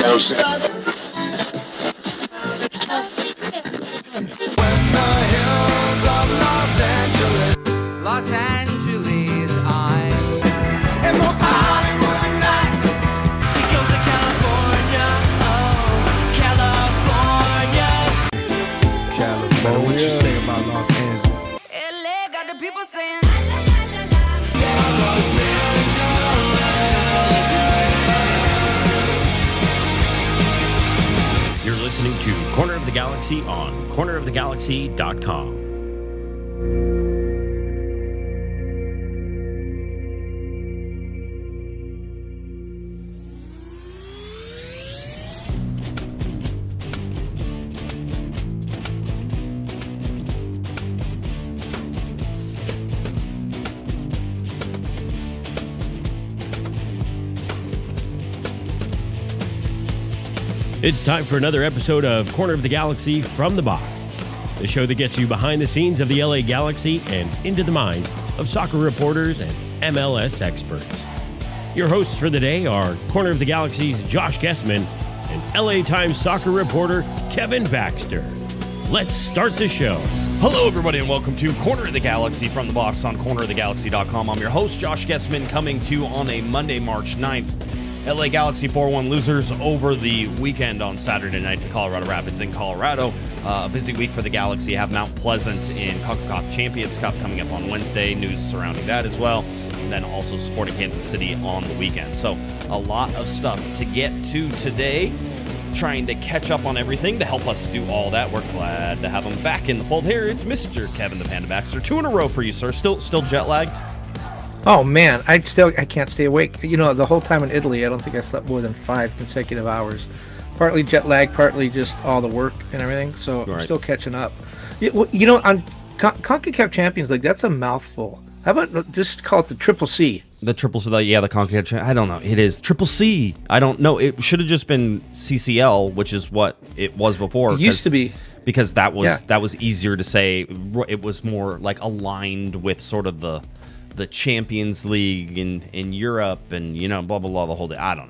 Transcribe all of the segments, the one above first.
Los Angeles, I'm in most Hollywood nights. She goes to California, oh, California. What you say about Los Angeles? LA got the people saying, Los Angeles. You're listening to Corner of the Galaxy on cornerofthegalaxy.com. It's time for another episode of Corner of the Galaxy from the Box, the show that gets you behind the scenes of the LA Galaxy and into the minds of soccer reporters and MLS experts. Your hosts for the day are Corner of the Galaxy's Josh Gessman and LA Times soccer reporter Kevin Baxter. Let's start the show. Hello, everybody, and welcome to Corner of the Galaxy from the Box on cornerofthegalaxy.com. I'm your host, Josh Gessman, coming to you on a Monday, March 9th. LA Galaxy 4-1 losers over the weekend on Saturday night to Colorado Rapids in Colorado. A busy week for the Galaxy. Have Mount Pleasant in CONCACAF Champions Cup coming up on Wednesday. News surrounding that as well. And then also Sporting Kansas City on the weekend. So a lot of stuff to get to today. Trying to catch up on everything. To help us do all that, we're glad to have him back in the fold here. It's Mr. Kevin the Panda Baxter. 2 in a row for you, sir. Still jet lagged? Oh man, I can't stay awake. You know, the whole time in Italy, I don't think I slept more than 5 consecutive hours. Partly jet lag, partly just all the work and everything. So Right. I'm still catching up. You know, on CONCACAF Champions League, that's a mouthful. How about just call it the Triple C? The triple C, yeah, the CONCACAF. I don't know. It is Triple C. I don't know. It should have just been CCL, which is what it was before. It used to be. Because that was easier to say. It was more like aligned with sort of the Champions League in Europe and, you know, blah, blah, blah, the whole day. I don't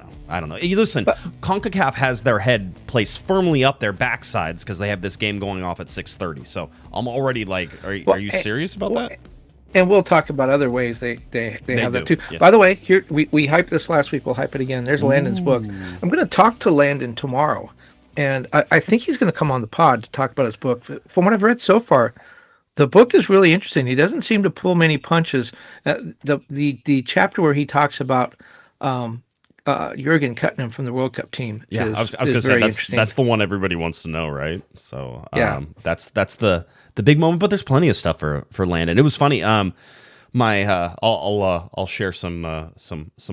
know. Hey, listen, CONCACAF has their head placed firmly up their backsides because they have this game going off at 6:30. So I'm already like, are you serious about that? And we'll talk about other ways they have that too. Yes. By the way, here we hyped this last week. We'll hype it again. There's Landon's book. I'm going to talk to Landon tomorrow, and I think he's going to come on the pod to talk about his book. From what I've read so far, the book is really interesting. He doesn't seem to pull many punches. The chapter where he talks about Jurgen cutting him from the World Cup team I was is going to very say interesting. that's the one everybody wants to know, right? So Yeah. that's the big moment. But there's plenty of stuff for Landon. It was funny. I'll share some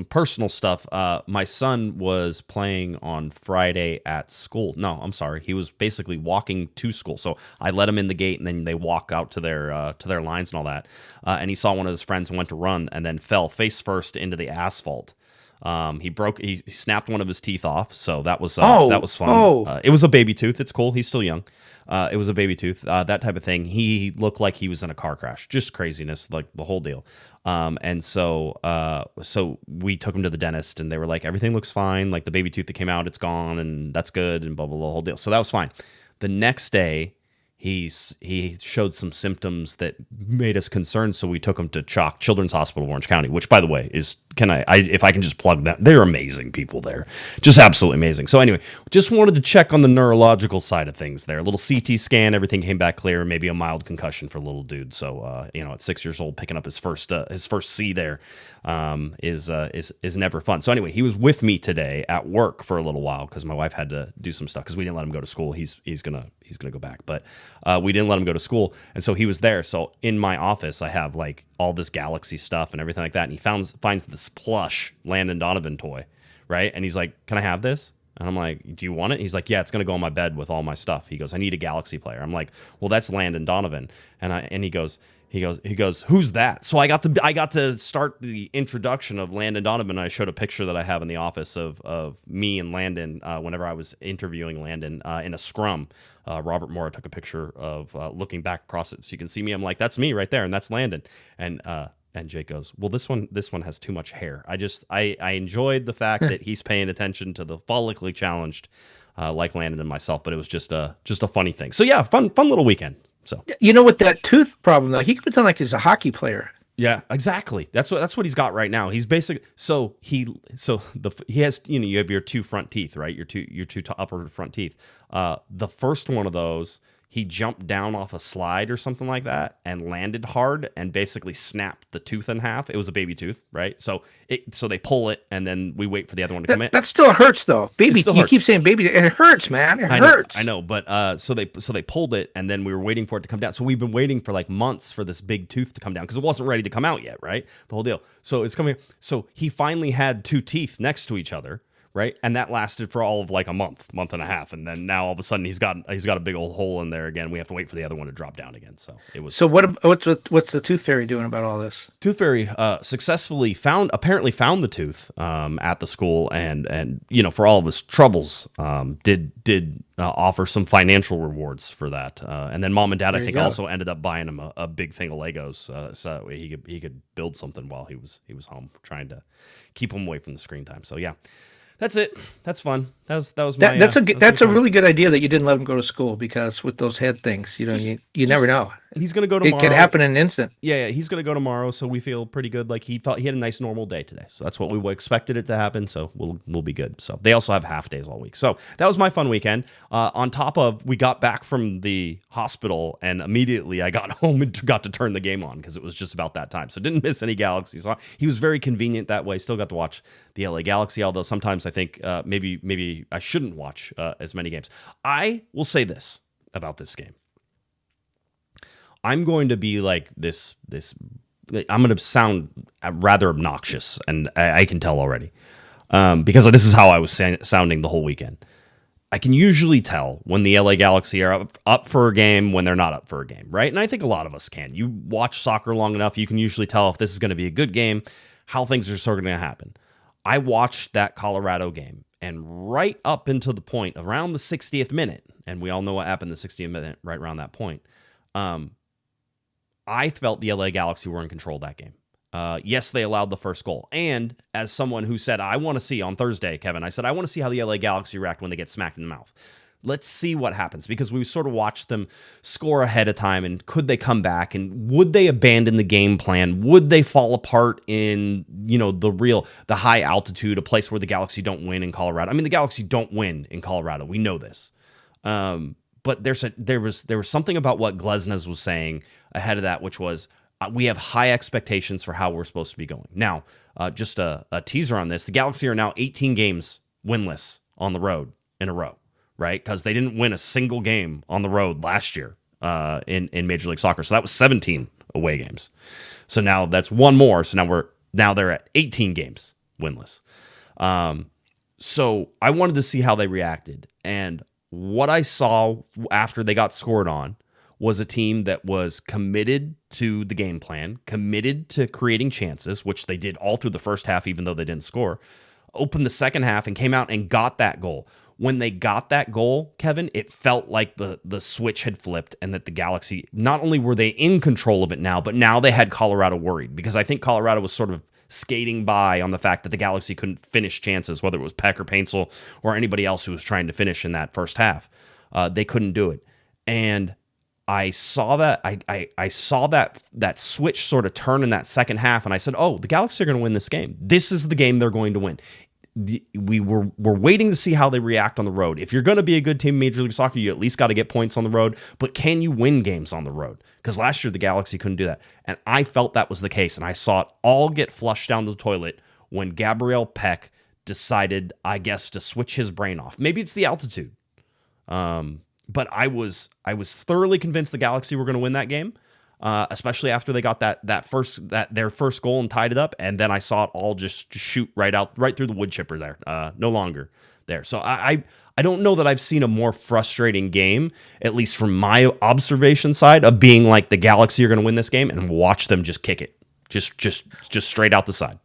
personal stuff. My son was playing on Friday at school. No, I'm sorry. He was basically walking to school. So I let him in the gate, and then they walk out to their lines and all that. And he saw one of his friends and went to run, and then fell face first into the asphalt. He snapped one of his teeth off. So that was fun. It was a baby tooth. It's cool. He's still young. It was a baby tooth, that type of thing. He looked like he was in a car crash, just craziness, like the whole deal. And so we took him to the dentist, and they were like, everything looks fine. Like the baby tooth that came out, it's gone, and that's good, and blah, blah, blah, the whole deal. So that was fine. The next day, he showed some symptoms that made us concerned. So we took him to CHOC, Children's Hospital of Orange County, which, by the way, is, if I can just plug that, they're amazing people there. Just absolutely amazing. So anyway, just wanted to check on the neurological side of things there. A little CT scan, everything came back clear, maybe a mild concussion for a little dude. So, at 6 years old, picking up his first C there is never fun. So anyway, he was with me today at work for a little while because my wife had to do some stuff because we didn't let him go to school. He's gonna go back, but we didn't let him go to school, and so he was there. So in my office, I have like all this Galaxy stuff and everything like that, and he finds this plush Landon Donovan toy, right? And he's like, "Can I have this?" And I'm like, "Do you want it?" He's like, "Yeah, it's gonna go on my bed with all my stuff." He goes, "I need a Galaxy player." I'm like, "Well, that's Landon Donovan," and he goes, "Who's that?" So I got to start the introduction of Landon Donovan. I showed a picture that I have in the office of me and Landon whenever I was interviewing Landon in a scrum. Robert Moore took a picture of looking back across it, so you can see me. I'm like, "That's me right there," and that's Landon. And And Jake goes, well, this one has too much hair. I enjoyed the fact that he's paying attention to the follically challenged, like Landon and myself, but it was just a funny thing. So yeah, fun little weekend. So You know, with that tooth problem though, he could pretend like he's a hockey player. yeah, exactly. That's what he's got right now. He's basically he has, you have your two front teeth, right? Your two upper front teeth. The first one of those, he jumped down off a slide or something like that and landed hard and basically snapped the tooth in half. It was a baby tooth, right? So they pull it and then we wait for the other one to come in. That still hurts though. Baby, you hurts. keep saying baby. It hurts, man. It hurts. I know, but so they pulled it and then we were waiting for it to come down. So we've been waiting for like months for this big tooth to come down because it wasn't ready to come out yet, right? The whole deal. So it's coming. So he finally had two teeth next to each other. Right, and that lasted for all of like a month and a half, and then now all of a sudden he's got a big old hole in there again. We have to wait for the other one to drop down again. So it was. So what's the Tooth Fairy doing about all this? Tooth Fairy successfully found the tooth at the school, and for all of his troubles, did offer some financial rewards for that. And then Mom and Dad, I think, also ended up buying him a big thing of Legos, so he could build something while he was home, trying to keep him away from the screen time. So yeah. That's it. That's fun. That's a really good idea that you didn't let him go to school, because with those head things, you never know. He's going to go tomorrow. It could happen in an instant. Yeah, he's going to go tomorrow, so we feel pretty good. Like he felt he had a nice normal day today, so that's what we expected it to happen. So we'll be good. So they also have half days all week. So that was my fun weekend. On top of, we got back from the hospital and immediately I got home and got to turn the game on because it was just about that time. So didn't miss any Galaxy. So he was very convenient that way. Still got to watch the LA Galaxy, although sometimes I think maybe I shouldn't watch as many games. I will say this about this game. I'm going to be like this. I'm going to sound rather obnoxious, and I can tell already, because this is how I was sounding the whole weekend. I can usually tell when the LA Galaxy are up for a game, when they're not up for a game, right? And I think a lot of us can. You watch soccer long enough, you can usually tell if this is going to be a good game, how things are sort of going to happen. I watched that Colorado game, and right up until the point around the 60th minute, and we all know what happened in the 60th minute, right around that point. I felt the LA Galaxy were in control of that game. Yes, they allowed the first goal. And as someone who said, I want to see on Thursday, Kevin, I said, I want to see how the LA Galaxy react when they get smacked in the mouth. Let's see what happens, because we sort of watched them score ahead of time, and could they come back, and would they abandon the game plan? Would they fall apart in, the high altitude, a place where the Galaxy don't win in Colorado? I mean, the Galaxy don't win in Colorado. We know this. But there was something about what Glesnes was saying ahead of that, which was we have high expectations for how we're supposed to be going. Now, just a teaser on this, the Galaxy are now 18 games winless on the road in a row, right? Because they didn't win a single game on the road last year in Major League Soccer. So that was 17 away games. So now that's one more. So now they're at 18 games winless. So I wanted to see how they reacted, and what I saw after they got scored on was a team that was committed to the game plan, committed to creating chances, which they did all through the first half, even though they didn't score, opened the second half and came out and got that goal. When they got that goal, Kevin, it felt like the switch had flipped, and that the Galaxy, not only were they in control of it now, but now they had Colorado worried, because I think Colorado was sort of skating by on the fact that the Galaxy couldn't finish chances, whether it was Pec or Paintsel or anybody else who was trying to finish in that first half. They couldn't do it. And I saw that I saw that switch sort of turn in that second half, and I said, oh, the Galaxy are going to win this game. This is the game they're going to win. We're waiting to see how they react on the road. If you're going to be a good team in Major League Soccer, you at least got to get points on the road. But can you win games on the road? Because last year the Galaxy couldn't do that. And I felt that was the case. And I saw it all get flushed down the toilet when Gabriel Pec decided, I guess, to switch his brain off. Maybe it's the altitude. But I was thoroughly convinced the Galaxy were going to win that game. Especially after they got their first goal and tied it up, and then I saw it all just shoot right through the wood chipper there. No longer there. So I don't know that I've seen a more frustrating game, at least from my observation side, of being like the Galaxy are going to win this game and watch them just kick it, just straight out the side.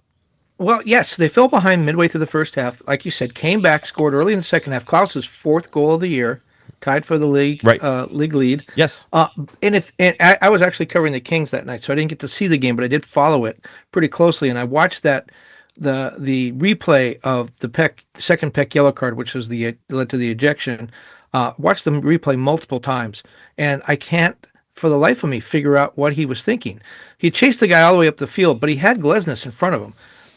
Well, yes, they fell behind midway through the first half, like you said, came back, scored early in the second half. Klaus's fourth goal of the year. tied for the league Right. league lead. Yes. And I was actually covering the Kings that night, so I didn't get to see the game, but I did follow it pretty closely, and I watched that the replay of the second Pec yellow card, which was led to the ejection. Watched the replay multiple times, and I can't for the life of me figure out what he was thinking. He chased the guy all the way up the field, but he had Glesnes in front of him.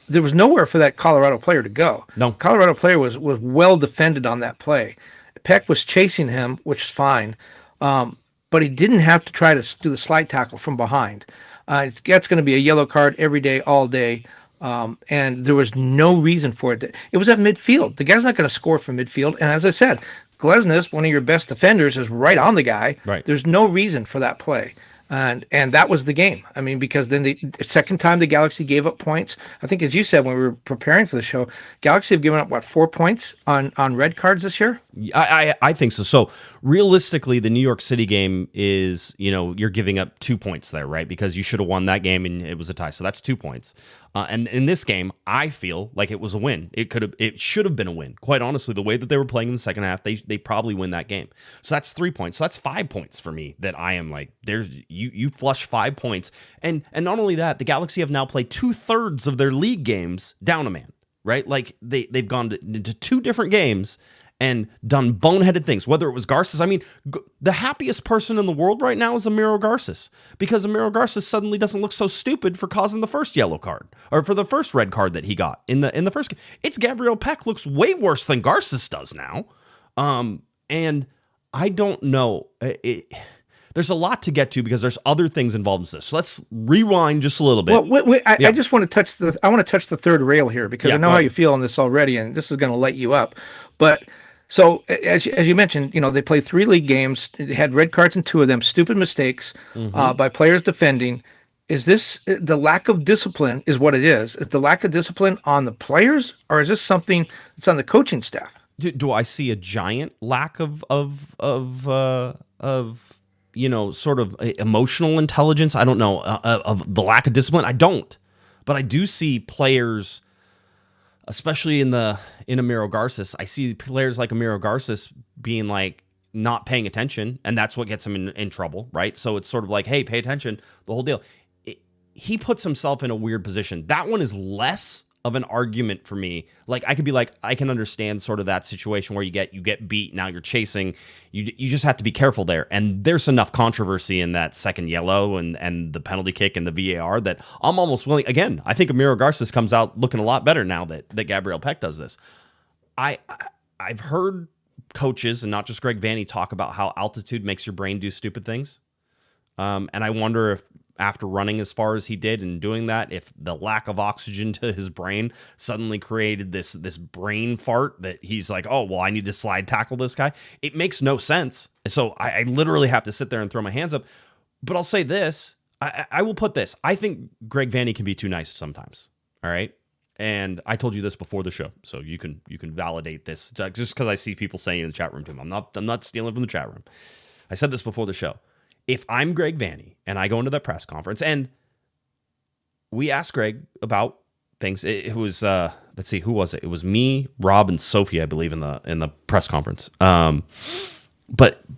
There was nowhere for that Colorado player to go. No. Colorado player was well defended on that play. Peck was chasing him, which is fine, but he didn't have to try to do the slide tackle from behind. That's going to be a yellow card every day, all day, and there was no reason for it. It was at midfield. The guy's not going to score from midfield, and as I said, Glesnes, one of your best defenders, is right on the guy. Right. There's no reason for that play. And that was the game. I mean, because then the second time the Galaxy gave up points, I think as you said when we were preparing for the show, Galaxy have given up, 4 points on red cards this year? I think so. So realistically, the New York City game is, you're giving up 2 points there, right? Because you should have won that game and it was a tie. So that's 2 points. And in this game, I feel like it was a win. It should have been a win. Quite honestly, the way that they were playing in the second half, they probably win that game. So that's 3 points. So that's 5 points for me that I am like, you flush 5 points. And not only that, the Galaxy have now played 2/3 of their league games down a man, right? Like they've gone into 2 different games and done boneheaded things, whether it was Garces. I mean, the happiest person in the world right now is Amiro Garces, because Amiro Garces suddenly doesn't look so stupid for causing the first yellow card, or for the first red card that he got in the first game. It's Gabriel Pec looks way worse than Garces does now. And I don't know. There's a lot to get to because there's other things involved in this. So let's rewind just a little bit. Well, wait, I just want to touch the third rail here, because I know how you feel on this already, and this is going to light you up. But so as you mentioned, they played 3 league games. They had red cards in 2 of them. Stupid mistakes by players defending. Is this the lack of discipline? Is what it is? Is the lack of discipline on the players, or is this something that's on the coaching staff? Do I see a giant lack of sort of emotional intelligence? I don't know, of the lack of discipline. I don't, but I do see players, especially in Amiro Garces. I see players like Amiro Garces being like not paying attention, and that's what gets him in trouble, right? So it's sort of like, hey, pay attention, the whole deal. He puts himself in a weird position. That one is less of an argument for me. Like, I could be like, I can understand sort of that situation where you get beat, now you're chasing. You just have to be careful there. And there's enough controversy in that second yellow and the penalty kick and the VAR that I'm almost willing. Again, I think Amiro Garces comes out looking a lot better now that Gabriel Pec does this. I've heard coaches, and not just Greg Vanney, talk about how altitude makes your brain do stupid things. And I wonder if, after running as far as he did and doing that, if the lack of oxygen to his brain suddenly created this brain fart that he's like, oh, well, I need to slide tackle this guy. It makes no sense. So I literally have to sit there and throw my hands up. But I'll say this. I will put this. I think Greg Vanney can be too nice sometimes. All right. And I told you this before the show, so you can validate this just because I see people saying in the chat room to him. I'm not stealing from the chat room. I said this before the show. If I'm Greg Vanney and I go into that press conference and we asked Greg about things, it was let's see, who was it? It was me, Rob, and Sophie, I believe, in the press conference. But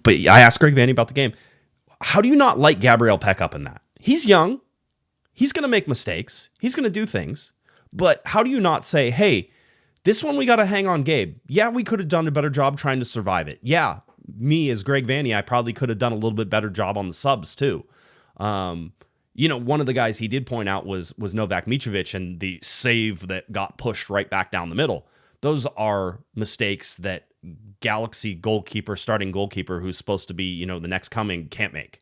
I asked Greg Vanney about the game. How do you not light Gabriel Pec up in that? He's young. He's going to make mistakes. He's going to do things. But how do you not say, hey, this one we got to hang on Gabe. Yeah, we could have done a better job trying to survive it. Yeah, me as Greg Vanney, I probably could have done a little bit better job on the subs too. One of the guys he did point out was Novak Micovic and the save that got pushed right back down the middle. Those are mistakes that Galaxy starting goalkeeper, who's supposed to be, the next coming, can't make.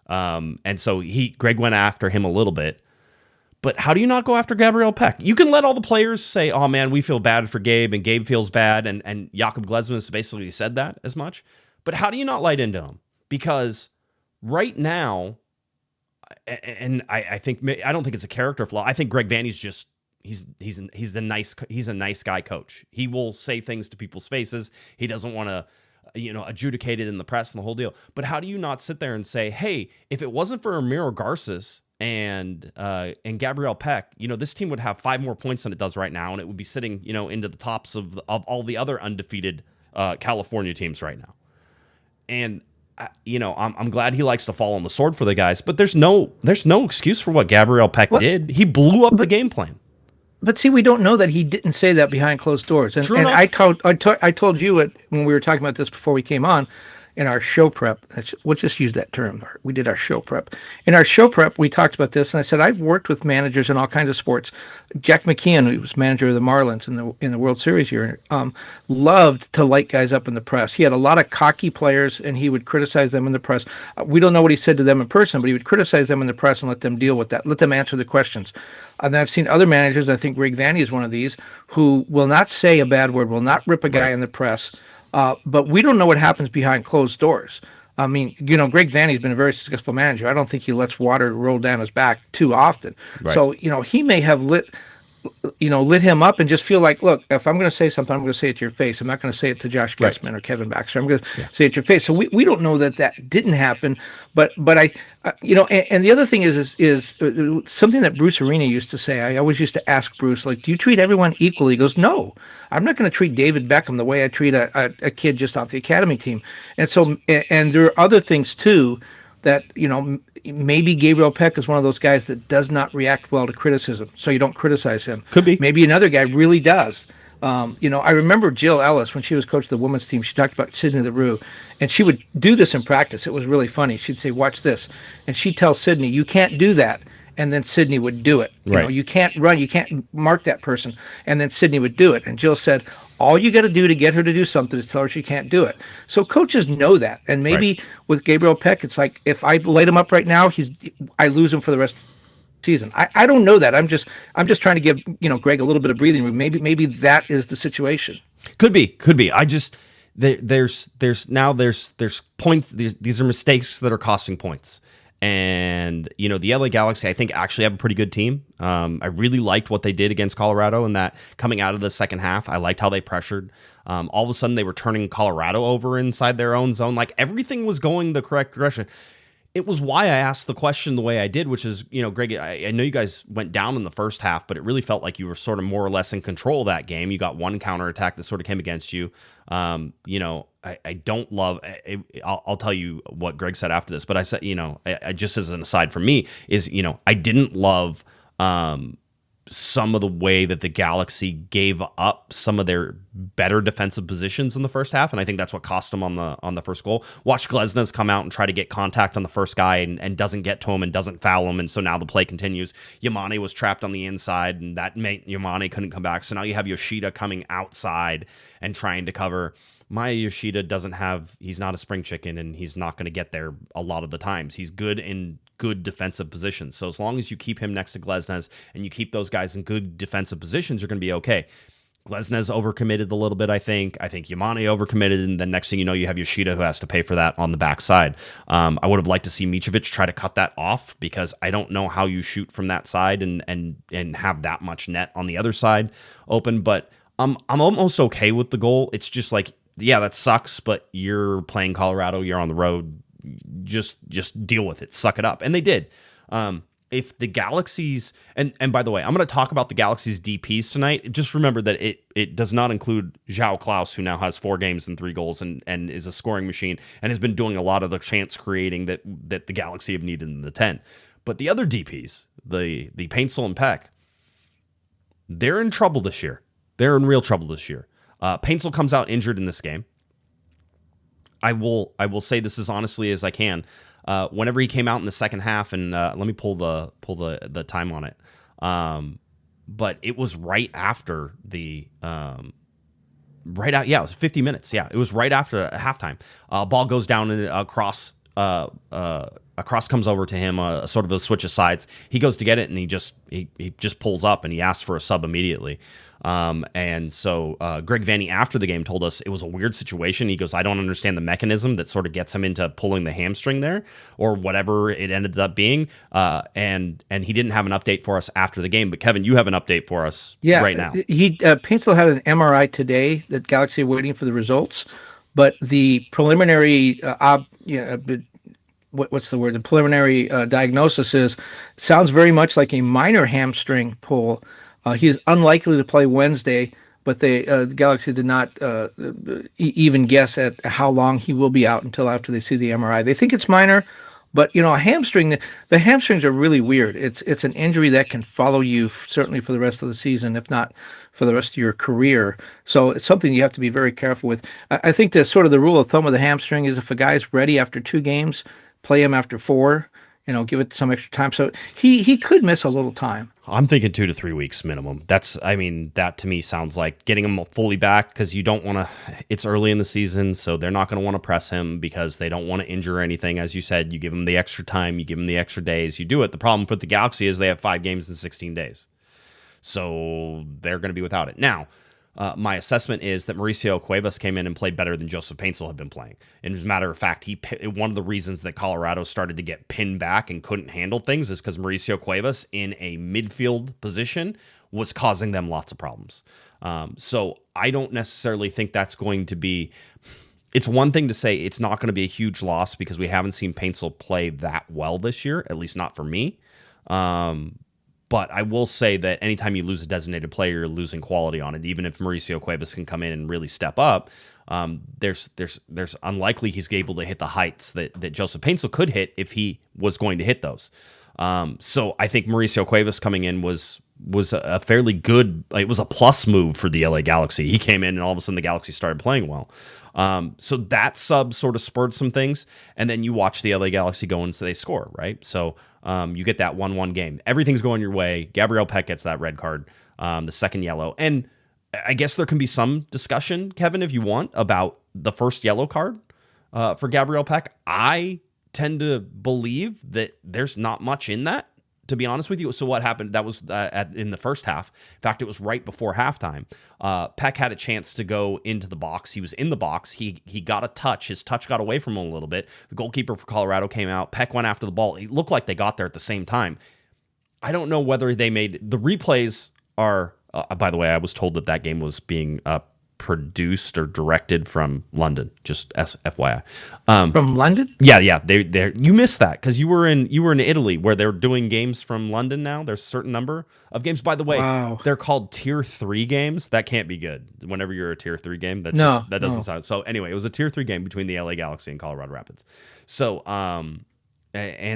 And so Greg went after him a little bit. But how do you not go after Gabriel Pec? You can let all the players say, oh, man, we feel bad for Gabe, and Gabe feels bad, and Jakob Glesnes basically said that as much. But how do you not light into him? Because right now, and I don't think it's a character flaw. I think Greg Vanney's just he's a nice guy coach. He will say things to people's faces. He doesn't want to adjudicate it in the press and the whole deal. But how do you not sit there and say, hey, if it wasn't for Amiro Garces and Gabriel Pec, this team would have 5 more points than it does right now, and it would be sitting, into the tops of all the other undefeated California teams right now. And I'm glad he likes to fall on the sword for the guys, but there's no excuse for what Gabriel Pec did. He blew up the game plan. But see, we don't know that he didn't say that behind closed doors. And, True and enough. I told you when we were talking about this before we came on, in our show prep. We'll just use that term. We did our show prep. In our show prep, we talked about this, and I said I've worked with managers in all kinds of sports. Jack McKeon, who was manager of the Marlins in the World Series here, loved to light guys up in the press. He had a lot of cocky players, and he would criticize them in the press. We don't know what he said to them in person, but he would criticize them in the press and let them deal with that. Let them answer the questions. And I've seen other managers, I think Greg Vanney is one of these, who will not say a bad word, will not rip a guy in the press. But we don't know what happens behind closed doors. I mean, Greg Vanney's been a very successful manager. I don't think he lets water roll down his back too often. Right. So, he may have lit him up and just feel like, look, if I'm going to say something, I'm going to say it to your face. I'm not going to say it to Josh Guessman or Kevin Baxter. I'm going to say it to your face. So we don't know that didn't happen. But I, and the other thing is something that Bruce Arena used to say. I always used to ask Bruce, like, do you treat everyone equally? He goes, no, I'm not going to treat David Beckham the way I treat a kid just off the academy team. And so, and there are other things too that, maybe Gabriel Pec is one of those guys that does not react well to criticism, so you don't criticize him. Could be. Maybe another guy really does. I remember Jill Ellis, when she was coach of the women's team, she talked about Sydney LaRue, and she would do this in practice. It was really funny. She'd say, watch this. And she'd tell Sydney, you can't do that. And then Sydney would do it. You can't run, you can't mark that person. And then Sydney would do it. And Jill said, all you got to do to get her to do something is tell her she can't do it. So coaches know that. And maybe with Gabriel Pec, it's like, if I light him up right now, I lose him for the rest of the season. I don't know that. I'm just trying to give, Greg a little bit of breathing room. Maybe that is the situation. Could be. I just, there's points. These are mistakes that are costing points. And, the LA Galaxy, I think, actually have a pretty good team. I really liked what they did against Colorado in that coming out of the second half. I liked how they pressured. All of a sudden, they were turning Colorado over inside their own zone. Like, everything was going the correct direction. It was why I asked the question the way I did, which is, Greg, I know you guys went down in the first half, but it really felt like you were sort of more or less in control of that game. You got one counterattack that sort of came against you. I don't love, I'll tell you what Greg said after this, but I said, I just as an aside from me is, I didn't love some of the way that the Galaxy gave up some of their better defensive positions in the first half, and I think that's what cost them on the first goal. Watch Glesnes come out and try to get contact on the first guy and doesn't get to him and doesn't foul him, and so now the play continues. Yamane was trapped on the inside, and that meant Yamane couldn't come back, so now you have Yoshida coming outside and trying to cover. Maya Yoshida he's not a spring chicken, and he's not going to get there a lot of the times. He's good in good defensive positions. So as long as you keep him next to Glesnes and you keep those guys in good defensive positions, you're going to be okay. Glesnes overcommitted a little bit, I think. I think Yamane overcommitted, and then next thing you know, you have Yoshida who has to pay for that on the backside. I would have liked to see Micovic try to cut that off, because I don't know how you shoot from that side and have that much net on the other side open. But I'm almost okay with the goal. It's just like, yeah, that sucks, but you're playing Colorado, you're on the road, just deal with it, suck it up. And they did. If the Galaxy's, and by the way, I'm going to talk about the Galaxy's DPs tonight. Just remember that it does not include João Klaus, who now has 4 games and 3 goals and is a scoring machine and has been doing a lot of the chance creating that the Galaxy have needed in the 10. But the other DPs, the Paintsel and Peck, they're in trouble this year. They're in real trouble this year. Paintsel comes out injured in this game. I will say this as honestly as I can. Whenever he came out in the second half, and let me pull the time on it. But it was right after it was 50 minutes. Yeah, it was right after halftime. Ball goes down and a cross comes over to him, sort of a switch of sides. He goes to get it, and he just pulls up, and he asks for a sub immediately. And so Greg Vanney after the game told us it was a weird situation. He goes, I don't understand the mechanism that sort of gets him into pulling the hamstring there, or whatever it ended up being. And he didn't have an update for us after the game. But Kevin, you have an update for us right now. Paintsel had an MRI today that Galaxy are waiting for the results, but the preliminary what's the word? The preliminary diagnosis sounds very much like a minor hamstring pull. He is unlikely to play Wednesday, but the Galaxy did not even guess at how long he will be out until after they see the MRI. They think it's minor, but a hamstring. The hamstrings are really weird. It's an injury that can follow you certainly for the rest of the season, if not for the rest of your career. So it's something you have to be very careful with. I think the sort of the rule of thumb of the hamstring is if a guy's ready after 2 games, play him after 4. Give it some extra time. So he could miss a little time. I'm thinking 2 to 3 weeks minimum. That to me sounds like getting him fully back, because you don't want to, it's early in the season, so they're not going to want to press him because they don't want to injure anything. As you said, you give him the extra time, you give him the extra days, you do it. The problem with the Galaxy is they have 5 games in 16 days. So they're going to be without it. Now, my assessment is that Mauricio Cuevas came in and played better than Joseph Paintsel had been playing. And as a matter of fact, one of the reasons that Colorado started to get pinned back and couldn't handle things is because Mauricio Cuevas in a midfield position was causing them lots of problems. So I don't necessarily think that's going to be... It's one thing to say it's not going to be a huge loss because we haven't seen Paintsel play that well this year, at least not for me. But I will say that anytime you lose a designated player, you're losing quality on it. Even if Mauricio Cuevas can come in and really step up, there's unlikely he's able to hit the heights that Joseph Paintsel could hit if he was going to hit those. So I think Mauricio Cuevas coming in was a fairly good. It was a plus move for the LA Galaxy. He came in and all of a sudden the Galaxy started playing well. So that sub sort of spurred some things, and then you watch the LA Galaxy go and so they score, right? So you get that 1-1 game. Everything's going your way. Gabriel Pec gets that red card, the second yellow. And I guess there can be some discussion, Kevin, if you want, about the first yellow card for Gabriel Pec. I tend to believe that there's not much in that, to be honest with you. So what happened, that was in the first half. In fact, it was right before halftime. Peck had a chance to go into the box. He was in the box. He got a touch. His touch got away from him a little bit. The goalkeeper for Colorado came out. Peck went after the ball. It looked like they got there at the same time. I don't know whether they made... The replays are... by the way, I was told that game was being produced or directed from London. Just FYI. From London? Yeah. They you missed that because you were in Italy where they're doing games from London now. There's a certain number of games. By the way, wow. They're called Tier 3 games. That can't be good. Whenever you're a Tier 3 game, that doesn't sound. So anyway, it was a Tier 3 game between the LA Galaxy and Colorado Rapids. So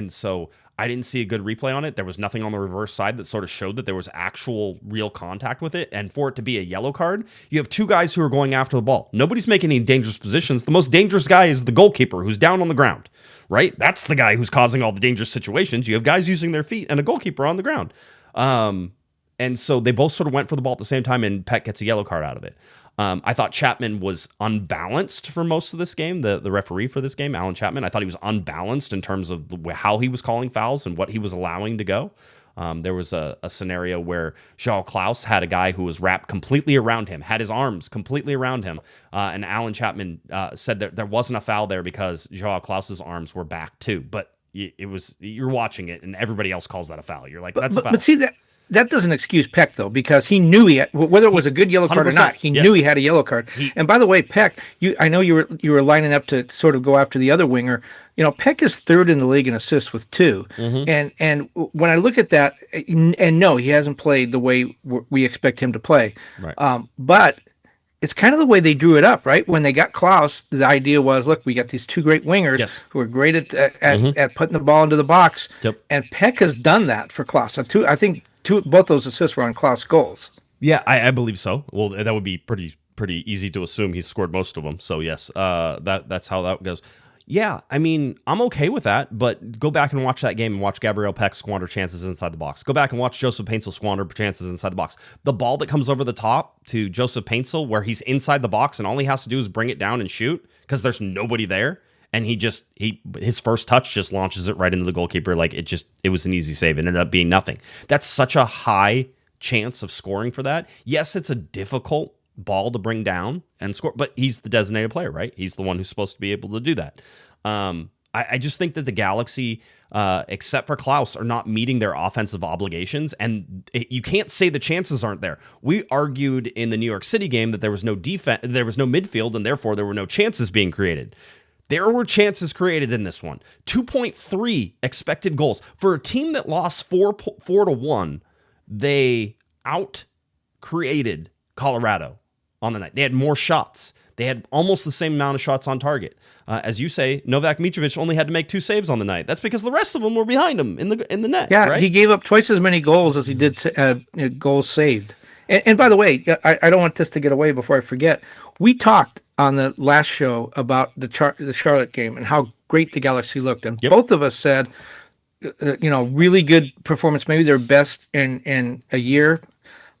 so I didn't see a good replay on it. There was nothing on the reverse side that sort of showed that there was actual real contact with it. And for it to be a yellow card, you have 2 guys who are going after the ball. Nobody's making any dangerous positions. The most dangerous guy is the goalkeeper who's down on the ground, right? That's the guy who's causing all the dangerous situations. You have guys using their feet and a goalkeeper on the ground. And so they both sort of went for the ball at the same time, and Peck gets a yellow card out of it. I thought Chapman was unbalanced for most of this game. The referee for this game, Alan Chapman, I thought he was unbalanced in terms of how he was calling fouls and what he was allowing to go. There was a scenario where Joao Klaus had a guy who was wrapped completely around him, had his arms completely around him, and Alan Chapman said that there wasn't a foul there because Joao Klaus's arms were back too. But you're watching it, and everybody else calls that a foul. You're like, that's a foul. But see that doesn't excuse Peck, though, because he knew whether it was a good yellow card or not, he knew he had a yellow card. And by the way, Peck, I know you were lining up to sort of go after the other winger. Peck is 3rd in the league in assists with 2. Mm-hmm. And when I look at that, and no, he hasn't played the way we expect him to play. Right. But it's kind of the way they drew it up, right? When they got Klaus, the idea was, look, we got these 2 great wingers who are great at putting the ball into the box. Yep. And Peck has done that for Klaus. I think both those assists were on Klaus goals. Yeah, I believe so. Well, that would be pretty easy to assume he's scored most of them. So yes, that's how that goes. Yeah, I mean, I'm okay with that, but go back and watch that game and watch Gabriel Pec squander chances inside the box. Go back and watch Joseph Paintsel squander chances inside the box. The ball that comes over the top to Joseph Paintsel where he's inside the box and all he has to do is bring it down and shoot because there's nobody there. And his first touch just launches it right into the goalkeeper. Like it was an easy save. It ended up being nothing. That's such a high chance of scoring for that. Yes, it's a difficult ball to bring down and score, but he's the designated player, right? He's the one who's supposed to be able to do that. I just think that the Galaxy, except for Klaus, are not meeting their offensive obligations, and you can't say the chances aren't there. We argued in the New York City game that there was no defense, there was no midfield, and therefore there were no chances being created. There were chances created in this one. 2.3 expected goals. For a team that lost 4-1, they out-created Colorado on the night. They had more shots. They had almost the same amount of shots on target. As you say, Novak Micovic only had to make 2 saves on the night. That's because the rest of them were behind him in the net. Yeah, right? He gave up twice as many goals as he did goals saved. And by the way, I don't want this to get away before I forget. We talked on the last show about the Charlotte game and how great the Galaxy looked, and both of us said, really good performance, maybe their best in a year.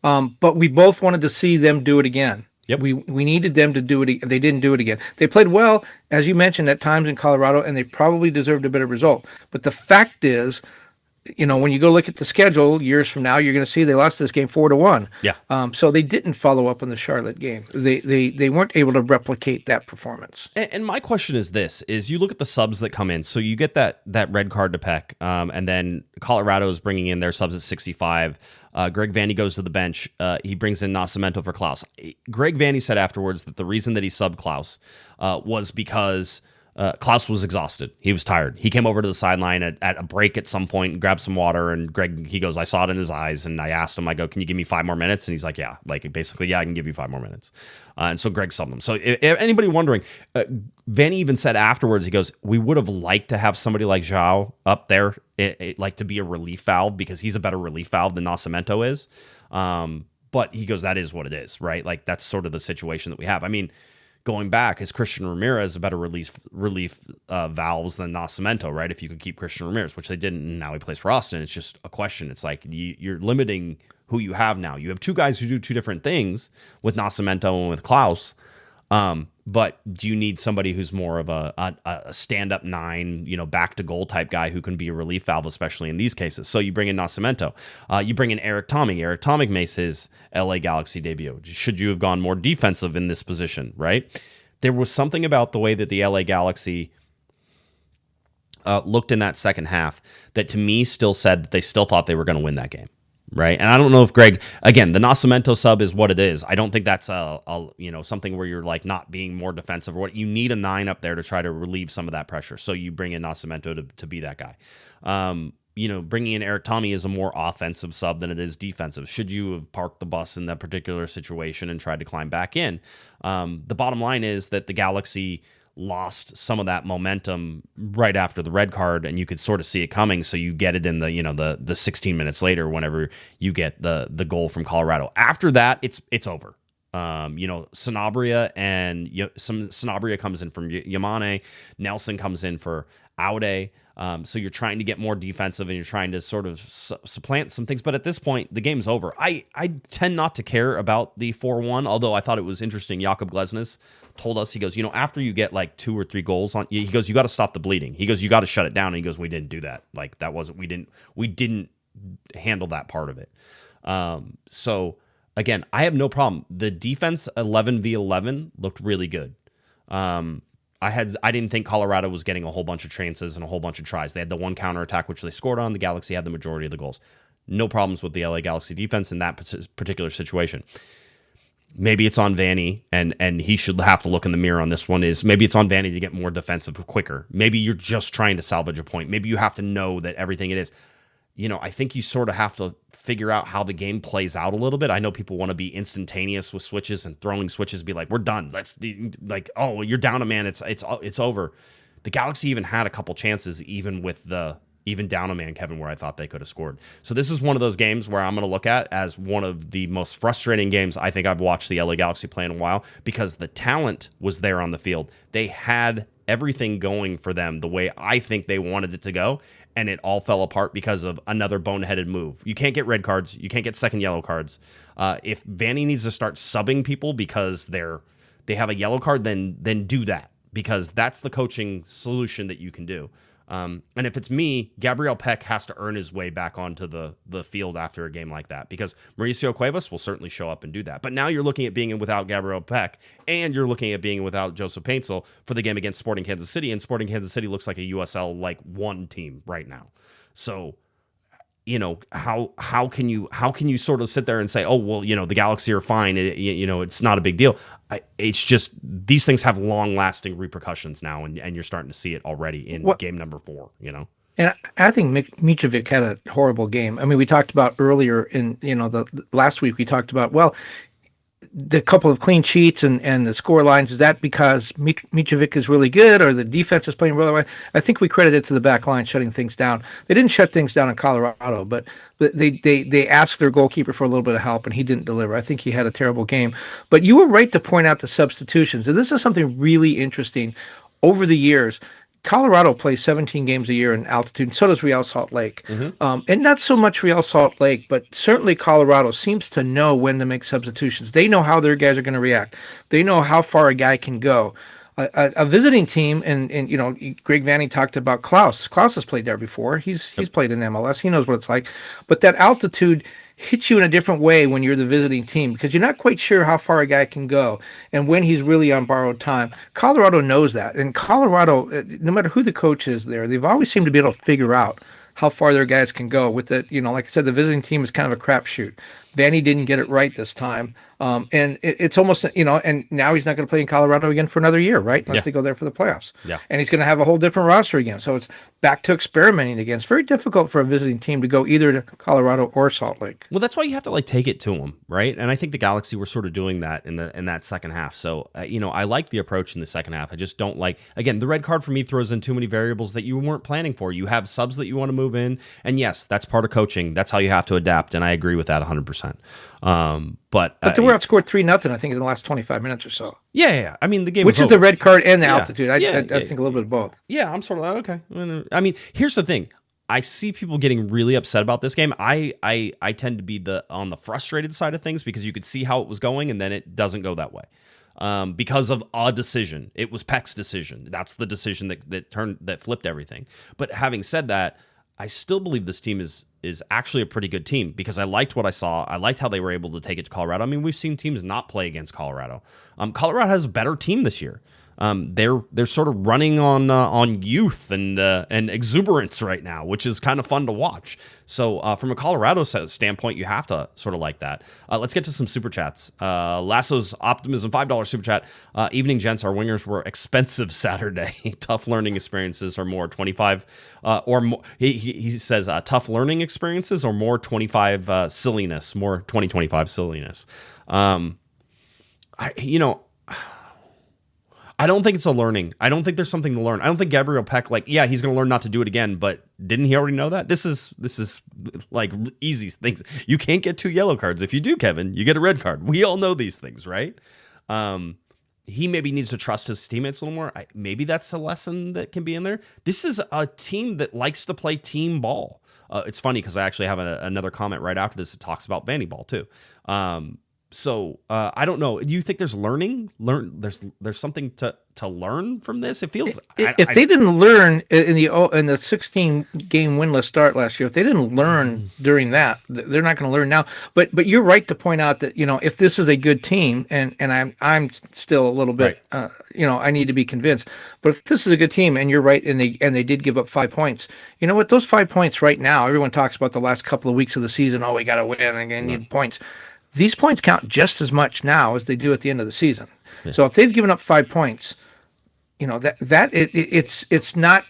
But we both wanted to see them do it again. Yep. We needed them to do it. They didn't do it again. They played well, as you mentioned, at times in Colorado, and they probably deserved a better result. But the fact is, when you go look at the schedule years from now, you're going to see they lost this game 4-1. Yeah. So they didn't follow up on the Charlotte game. They weren't able to replicate that performance. And my question is this: is you look at the subs that come in. So you get that red card to Pec, and then Colorado is bringing in their subs at 65. Greg Vanney goes to the bench. He brings in Nascimento for Klaus. Greg Vanney said afterwards that the reason that he subbed Klaus was because Klaus was exhausted. He was tired. He came over to the sideline at a break at some point and grabbed some water. And Greg, he goes, I saw it in his eyes. And I asked him, I go, can you give me 5 more minutes? And he's like, yeah, basically, yeah, I can give you 5 more minutes. And so Greg subbed him. So if anybody wondering, Vanney even said afterwards, he goes, we would have liked to have somebody like João up there, like to be a relief valve, because he's a better relief valve than Nascimento is. But he goes, that is what it is, right? Like, that's sort of the situation that we have. I mean, going back, is Christian Ramirez a better relief valves than Nascimento, right? If you could keep Christian Ramirez, which they didn't, and now he plays for Austin. It's just a question. It's like you're limiting who you have now. You have 2 guys who do 2 different things with Nascimento and with Klaus. But do you need somebody who's more of a stand-up 9, back to goal type guy who can be a relief valve, especially in these cases? So you bring in Nascimento. You bring in Eric Tomic. Eric Tomic makes his LA Galaxy debut. Should you have gone more defensive in this position, right? There was something about the way that the LA Galaxy looked in that second half that to me still said that they still thought they were going to win that game. Right. And I don't know if Greg, again, the Nascimento sub is what it is. I don't think that's something where you're like not being more defensive or what. You need a 9 up there to try to relieve some of that pressure. So you bring in Nascimento to be that guy. Bringing in Eric Tomic is a more offensive sub than it is defensive. Should you have parked the bus in that particular situation and tried to climb back in? The bottom line is that the Galaxy lost some of that momentum right after the red card, and you could sort of see it coming. So you get it in the 16 minutes later whenever you get the goal from Colorado. After that, it's over. Sanabria Sanabria comes in from Yamane, Nelson comes in for Aude. So you're trying to get more defensive and you're trying to sort of supplant some things. But at this point, the game's over. I tend not to care about the 4-1, although I thought it was interesting. Jakob Glesnes told us, he goes, after you get like 2 or 3 goals on, he goes, you got to stop the bleeding. He goes, you got to shut it down. And he goes, we didn't do that. Like that wasn't, we didn't handle that part of it. So again, I have no problem. The defense 11v11 looked really good. I didn't think Colorado was getting a whole bunch of chances and a whole bunch of tries. They had the 1 counterattack, which they scored on. The Galaxy had the majority of the goals. No problems with the LA Galaxy defense in that particular situation. Maybe it's on Vanney, and he should have to look in the mirror on this one. Maybe it's on Vanney to get more defensive quicker. Maybe you're just trying to salvage a point. Maybe you have to know that everything it is. I think you sort of have to figure out how the game plays out a little bit. I know people want to be instantaneous with switches and throwing switches, be like, we're done. You're down a man. It's over. The Galaxy even had a couple chances, even down a man, Kevin, where I thought they could have scored. So this is one of those games where I'm going to look at as one of the most frustrating games I think I've watched the LA Galaxy play in a while, because the talent was there on the field. They had everything going for them the way I think they wanted it to go, and it all fell apart because of another boneheaded move. You can't get red cards. You can't get second yellow cards. If Vanney needs to start subbing people because they have a yellow card, then do that, because that's the coaching solution that you can do. And if it's me, Gabriel Pec has to earn his way back onto the field after a game like that, because Mauricio Cuevas will certainly show up and do that. But now you're looking at being in without Gabriel Pec, and you're looking at being without Joseph Paintsil for the game against Sporting Kansas City, and Sporting Kansas City looks like a USL 1 team right now. So, how can you sort of sit there and say, oh, well, the Galaxy are fine. It's not a big deal. It's just these things have long-lasting repercussions now, and you're starting to see it already in game number 4. And I think Micovic had a horrible game. I mean, we talked about earlier in the last week. We talked about, well, the couple of clean sheets and the score lines, is that because Micovic is really good or the defense is playing really well? I think we credit it to the back line shutting things down. They didn't shut things down in Colorado, but they asked their goalkeeper for a little bit of help, and he didn't deliver. I think he had a terrible game. But you were right to point out the substitutions, and this is something really interesting. Over the years, Colorado plays 17 games a year in altitude, and so does Real Salt Lake. And not so much Real Salt Lake, but certainly Colorado seems to know when to make substitutions. They know how their guys are going to react. They know how far a guy can go. A visiting team, and Greg Vanney talked about Klaus. Klaus has played there before. He's played in MLS. He knows what it's like. But that altitude hits you in a different way when you're the visiting team, because you're not quite sure how far a guy can go and when he's really on borrowed time. Colorado knows that. And Colorado, no matter who the coach is there, they've always seemed to be able to figure out how far their guys can go with it. Like I said, the visiting team is kind of a crapshoot. Vanney didn't get it right this time. And it's almost, and now he's not going to play in Colorado again for another year, right? Unless they go there for the playoffs. Yeah. And he's going to have a whole different roster again. So it's back to experimenting again. It's very difficult for a visiting team to go either to Colorado or Salt Lake. Well, that's why you have to take it to them, right? And I think the Galaxy were sort of doing that in that second half. So I like the approach in the second half. I just don't like, again, the red card for me throws in too many variables that you weren't planning for. You have subs that you want to move in, and yes, that's part of coaching. That's how you have to adapt, and I agree with that 100%. But they were outscored 3-0, I think, in the last 25 minutes or so. Yeah. I mean, the game, which is over. the red card and the altitude. I think a little bit of both. Yeah, I'm sort of okay. I mean, here's the thing. I see people getting really upset about this game. I tend to be on the frustrated side of things, because you could see how it was going, and then it doesn't go that way. Because of a decision. It was Pec's decision. That's the decision that flipped everything. But having said that, I still believe this team is actually a pretty good team, because I liked what I saw. I liked how they were able to take it to Colorado. I mean, we've seen teams not play against Colorado. Colorado has a better team this year. They're sort of running on youth and exuberance right now, which is kind of fun to watch. So from a Colorado standpoint, you have to sort of like that. Let's get to some super chats. Lasso's Optimism $5 super chat. Evening gents, our wingers were expensive Saturday. Tough learning experiences or more 25 or more. He says tough learning experiences or more 25 silliness, more 2025 silliness. I don't think it's a learning. I don't think there's something to learn. I don't think Gabriel Pec, he's going to learn not to do it again, but didn't he already know that? This is like easy things. You can't get 2 yellow cards. If you do, Kevin, you get a red card. We all know these things, right? He maybe needs to trust his teammates a little more. Maybe that's a lesson that can be in there. This is a team that likes to play team ball. It's funny because I actually have another comment right after this that talks about Vanney ball too. So I don't know. Do you think there's there's something to learn from this? It feels if they didn't learn in the 16 game winless start last year, if they didn't learn during that, they're not going to learn now. But you're right to point out that if this is a good team, and I'm still a little bit right. I need to be convinced. But if this is a good team, and you're right, and they did give up 5 points. You know what? Those 5 points right now, everyone talks about the last couple of weeks of the season. Oh, we got to win and need points. These points count just as much now as they do at the end of the season. Yeah. So if they've given up 5 points, it's not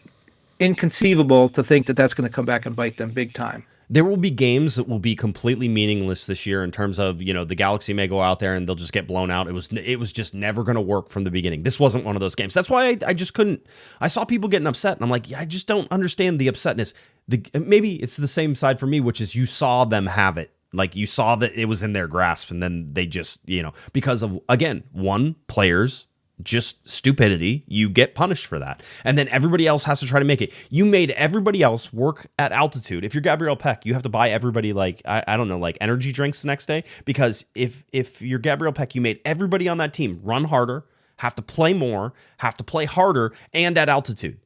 inconceivable to think that that's going to come back and bite them big time. There will be games that will be completely meaningless this year in terms of, the Galaxy may go out there and they'll just get blown out. It was just never going to work from the beginning. This wasn't one of those games. That's why I just couldn't. I saw people getting upset, and I'm like, I just don't understand the upsetness. Maybe it's the same side for me, which is you saw them have it. Like you saw that it was in their grasp, and then they just, because of, again, players, just stupidity, you get punished for that. And then everybody else has to try to make it. You made everybody else work at altitude. If you're Gabriel Pec, you have to buy everybody I don't know, energy drinks the next day, because if you're Gabriel Pec, you made everybody on that team run harder, have to play more, have to play harder, and at altitude.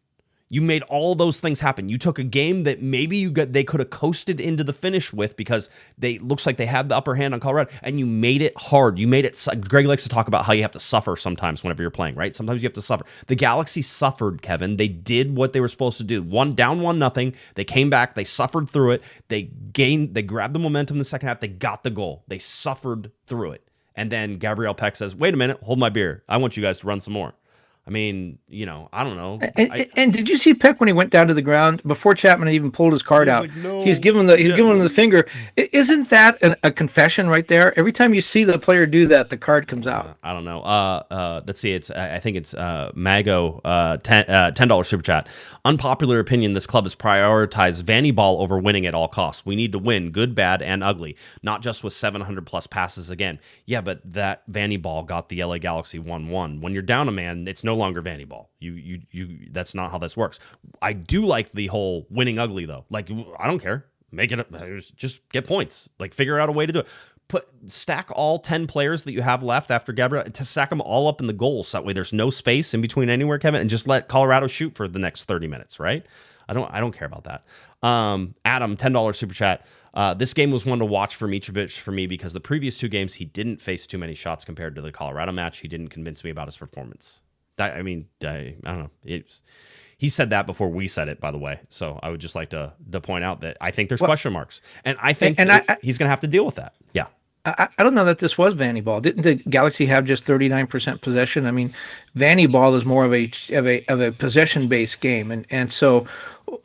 You made all those things happen. You took a game that maybe they could have coasted into the finish with because looks like they had the upper hand on Colorado, and you made it hard. You made it. Greg likes to talk about how you have to suffer sometimes whenever you're playing, right? Sometimes you have to suffer. The Galaxy suffered, Kevin. They did what they were supposed to do. Down 1-0. They came back. They suffered through it. They grabbed the momentum in the second half. They got the goal. They suffered through it. And then Gabriel Pec says, wait a minute, hold my beer. I want you guys to run some more. I mean, I don't know. And did you see Peck when he went down to the ground before Chapman even pulled his card out? Like, no. He's giving him the finger. Isn't that a confession right there? Every time you see the player do that, the card comes out. I don't know. Let's see. I think it's Mago $10 super chat. Unpopular opinion: this club has prioritized Vanney ball over winning at all costs. We need to win, good, bad, and ugly, not just with 700 plus passes again. Yeah, but that Vanney ball got the LA Galaxy 1-1. When you're down a man, it's no longer Vanney ball. You that's not how this works. I do like the whole winning ugly though. Like, I don't care. Make it just get points. Like, figure out a way to do it. Stack all 10 players that you have left after Gabriel, to stack them all up in the goals. So that way there's no space in between anywhere, Kevin, and just let Colorado shoot for the next 30 minutes, right? I don't care about that. Adam, $10 super chat. This game was one to watch for Micovic for me because the previous 2 games he didn't face too many shots compared to the Colorado match. He didn't convince me about his performance. I don't know. He said that before we said it, by the way. So I would just like to point out that I think there's question marks, and I think he's going to have to deal with that. Yeah. I don't know that this was Vanney ball. Didn't the Galaxy have just 39% possession? I mean, Vanney ball is more of a possession-based game, and so,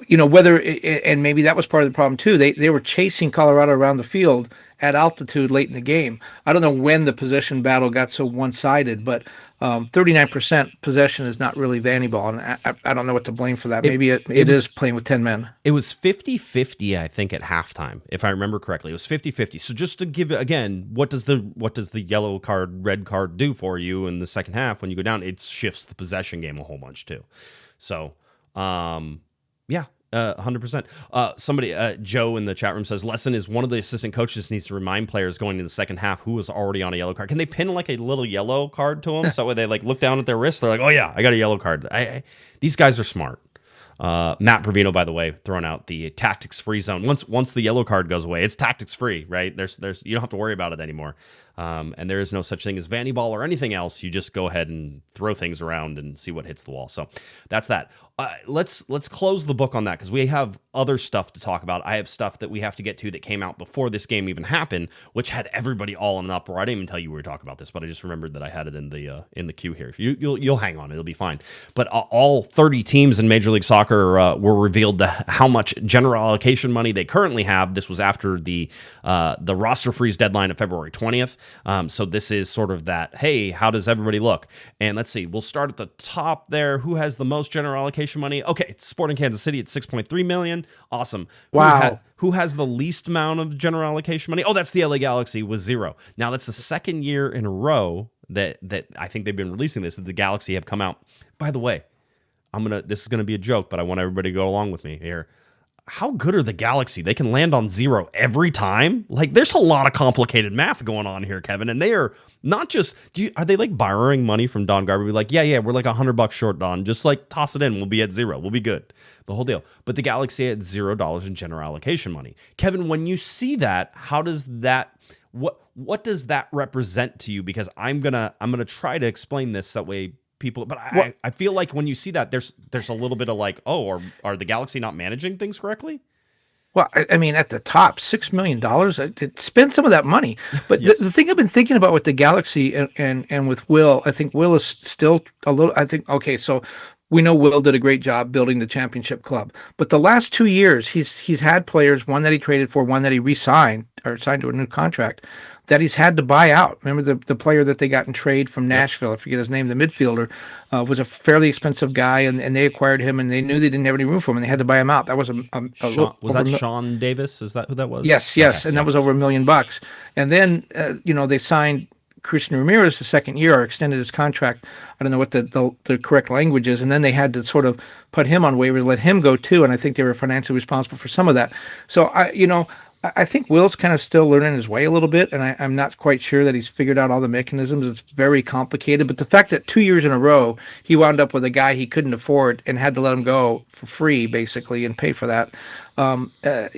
whether and maybe that was part of the problem too. They were chasing Colorado around the field at altitude late in the game. I don't know when the possession battle got so one-sided, but 39% possession is not really Vanney ball, and I don't know what to blame for that. Maybe it is playing with 10 men. It was 50-50, I think, at halftime, if I remember correctly. It was 50-50. So just to give it again, what does the yellow card, red card do for you in the second half when you go down? It shifts the possession game a whole bunch too. So, yeah. 100%. Somebody, Joe in the chat room says, lesson is one of the assistant coaches needs to remind players going into the second half who was already on a yellow card. Can they pin like a little yellow card to them so that way they like look down at their wrist? They're like, oh yeah, I got a yellow card. These guys are smart. Matt Provino, by the way, throwing out the tactics free zone. Once the yellow card goes away, it's tactics free, right? There's you don't have to worry about it anymore. And there is no such thing as Vanney ball or anything else. You just go ahead and throw things around and see what hits the wall. So that's that. Let's close the book on that because we have other stuff to talk about. I have stuff that we have to get to that came out before this game even happened, which had everybody all in an uproar. I didn't even tell you we were talking about this, but I just remembered that I had it in the queue here. You'll hang on, it'll be fine. But all 30 teams in Major League Soccer were revealed to how much general allocation money they currently have. This was after the roster freeze deadline of February 20th. So this is sort of that, hey, how does everybody look? And let's see, we'll start at the top there. Who has the most general allocation money? Okay, it's Sporting Kansas City at $6.3 million. Awesome. Wow. Who has the least amount of general allocation money? Oh, that's the LA Galaxy with $0. Now, that's the second year in a row that I think they've been releasing this, that the Galaxy have come out. By the way, this is gonna be a joke, but I want everybody to go along with me here. How good are the Galaxy? They can land on $0 every time. Like, there's a lot of complicated math going on here, Kevin. And they are not just. Are they like borrowing money from Don Garber? Be like, yeah, we're like $100 short, Don. Just like toss it in. We'll be at $0. We'll be good. The whole deal. But the Galaxy had $0 in general allocation money. Kevin, when you see that, how does that? What does that represent to you? Because I'm gonna try to explain this that way. People, but I feel like when you see that, there's a little bit of like, oh, are the Galaxy not managing things correctly? Well, I mean, at the top, $6 million, spend some of that money. But Yes. the thing I've been thinking about with the Galaxy and with Will, I think Will is still a little, okay, so we know Will did a great job building the championship club. But the last 2 years, he's had players, one that he traded for, one that he re-signed or signed to a new contract, that he's had to buy out. Remember the player that they got in trade from Nashville, I forget his name, the midfielder, was a fairly expensive guy, and they acquired him, and they knew they didn't have any room for him, and they had to buy him out. That was was that Sean Davis? Is that who that was? Yes, Okay, and that was over $1 million. And then they signed Christian Ramirez the second year, or extended his contract. I don't know what the correct language is, and then they had to sort of put him on waivers, let him go too, and I think they were financially responsible for some of that. So I think Will's kind of still learning his way a little bit, and I'm not quite sure that he's figured out all the mechanisms. It's very complicated, but the fact that 2 years in a row he wound up with a guy he couldn't afford and had to let him go for free, basically, and pay for that, that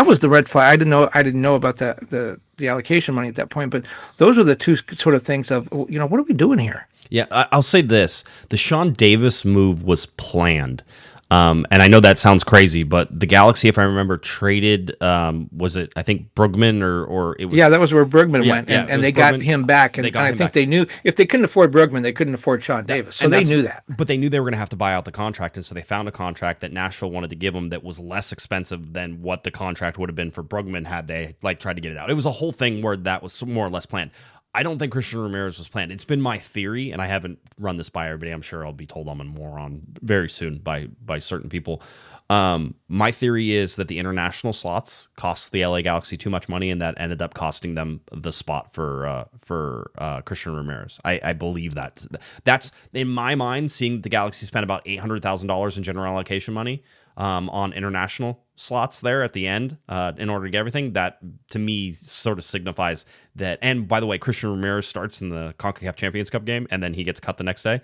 was the red flag. I didn't know about the allocation money at that point, but those are the two sort of things of, what are we doing here? Yeah, I'll say this: the Sean Davis move was planned. And I know that sounds crazy, but the Galaxy, if I remember, traded was it, I think, Brugman or it was. Yeah, that was where Brugman Yeah, went, yeah, it and was they got Brugman. him back. And, They got and I him think back. they knew if they couldn't afford Brugman, they couldn't afford Sean Davis. So they knew that. But they knew they were going to have to buy out the contract, and so they found a contract that Nashville wanted to give them that was less expensive than what the contract would have been for Brugman had they tried to get it out. It was a whole thing where that was more or less planned. I don't think Christian Ramirez was planned. It's been my theory, and I haven't run this by everybody. I'm sure I'll be told I'm a moron very soon by certain people. My theory is that the international slots cost the LA Galaxy too much money, and that ended up costing them the spot for Christian Ramirez. I believe that. That's in my mind. Seeing the Galaxy spend about $800,000 in general allocation money on international slots there at the end in order to get everything, that to me sort of signifies that. And by the way, Christian Ramirez starts in the CONCACAF Champions Cup game, and then he gets cut the next day.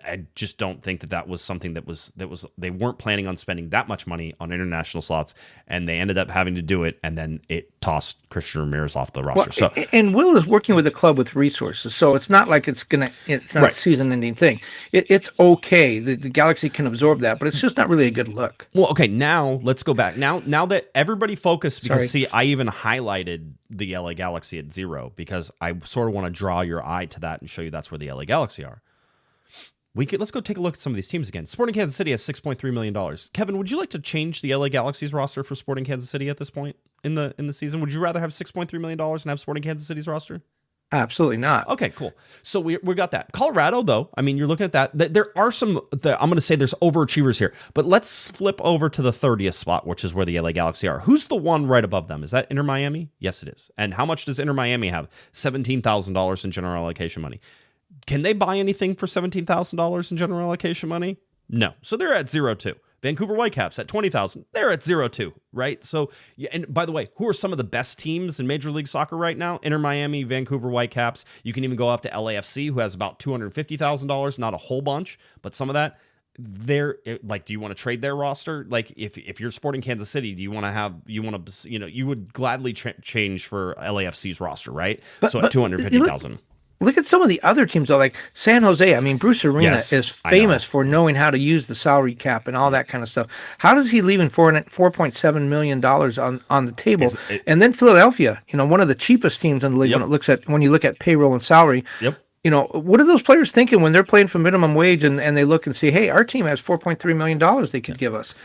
I just don't think that was something that was they weren't planning on spending that much money on international slots, and they ended up having to do it, and then it tossed Christian Ramirez off the roster. Well, and Will is working with the club with resources, so it's not like it's not Right. a season-ending thing. It's okay. The Galaxy can absorb that, but it's just not really a good look. Well, okay, now let's go back. Now that everybody focused, because Sorry. see, I even highlighted the LA Galaxy at 0 because I sort of want to draw your eye to that and show you that's where the LA Galaxy are. Let's go take a look at some of these teams again. Sporting Kansas City has $6.3 million. Kevin, would you like to change the LA Galaxy's roster for Sporting Kansas City at this point in the season? Would you rather have $6.3 million and have Sporting Kansas City's roster? Absolutely not. Okay, cool. So we got that. Colorado, though, I mean, you're looking at that. There are some, I'm going to say there's overachievers here, but let's flip over to the 30th spot, which is where the LA Galaxy are. Who's the one right above them? Is that Inter Miami? Yes, it is. And how much does Inter Miami have? $17,000 in general allocation money. Can they buy anything for $17,000 in general allocation money? No. So they're at 0 too. Vancouver Whitecaps at $20,000. They're at 0 too, right? So, yeah, and by the way, who are some of the best teams in Major League Soccer right now? Inter Miami, Vancouver Whitecaps. You can even go up to LAFC, who has about $250,000. Not a whole bunch, but some of that. Do you want to trade their roster? Like, if you're Sporting Kansas City, you would gladly change for LAFC's roster, right? So at $250,000. Look at some of the other teams, though, like San Jose. I mean, Bruce Arena Yes, is I know. famous for knowing how to use the salary cap and all that kind of stuff. How does he leaving $4.7 million on the table? And then Philadelphia, one of the cheapest teams in the league Yep. when you look at payroll and salary. Yep. What are those players thinking when they're playing for minimum wage and they look and see, hey, our team has $4.3 million they could give us.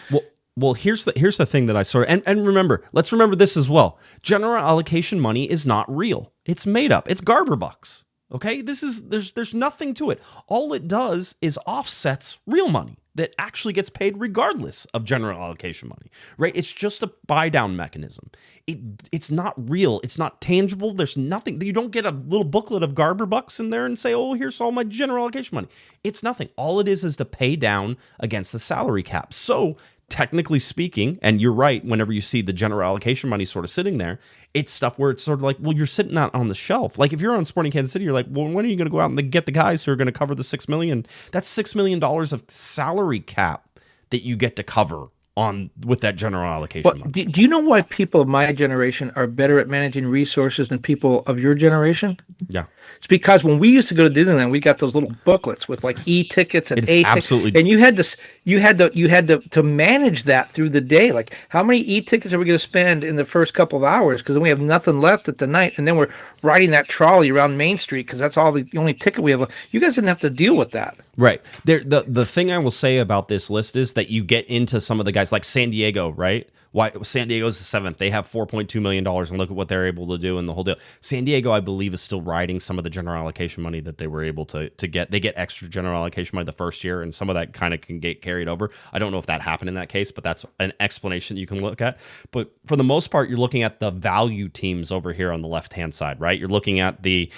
Well, here's the thing that I sort of, and remember, let's remember this as well. General allocation money is not real. It's made up. It's Garber bucks. Okay, there's nothing to it. All it does is offsets real money that actually gets paid regardless of general allocation money, right? It's just a buy down mechanism. It's not real. It's not tangible. There's nothing. You don't get a little booklet of Garber bucks in there and say, oh, here's all my general allocation money. It's nothing. All it is to pay down against the salary cap. So technically speaking, and you're right, whenever you see the general allocation money sort of sitting there, it's stuff where it's sort of like, well, you're sitting out on the shelf. Like if you're on Sporting Kansas City, you're like, well, when are you going to go out and get the guys who are going to cover the $6 million? That's $6 million of salary cap that you get to cover on with that general allocation money. Do you know why people of my generation are better at managing resources than people of your generation? Yeah. It's because when we used to go to Disneyland, we got those little booklets with like E-tickets and A-tickets, absolutely, and you had to manage that through the day. Like, how many E-tickets are we going to spend in the first couple of hours? Because then we have nothing left at the night, and then we're riding that trolley around Main Street because that's all the only ticket we have. You guys didn't have to deal with that. Right. The thing I will say about this list is that you get into some of the guys like San Diego, right? Why San Diego's the 7th. They have $4.2 million, and look at what they're able to do in the whole deal. San Diego, I believe, is still riding some of the general allocation money that they were able to get. They get extra general allocation money the first year, and some of that kind of can get carried over. I don't know if that happened in that case, but that's an explanation you can look at. But for the most part, you're looking at the value teams over here on the left-hand side, right? You're looking at the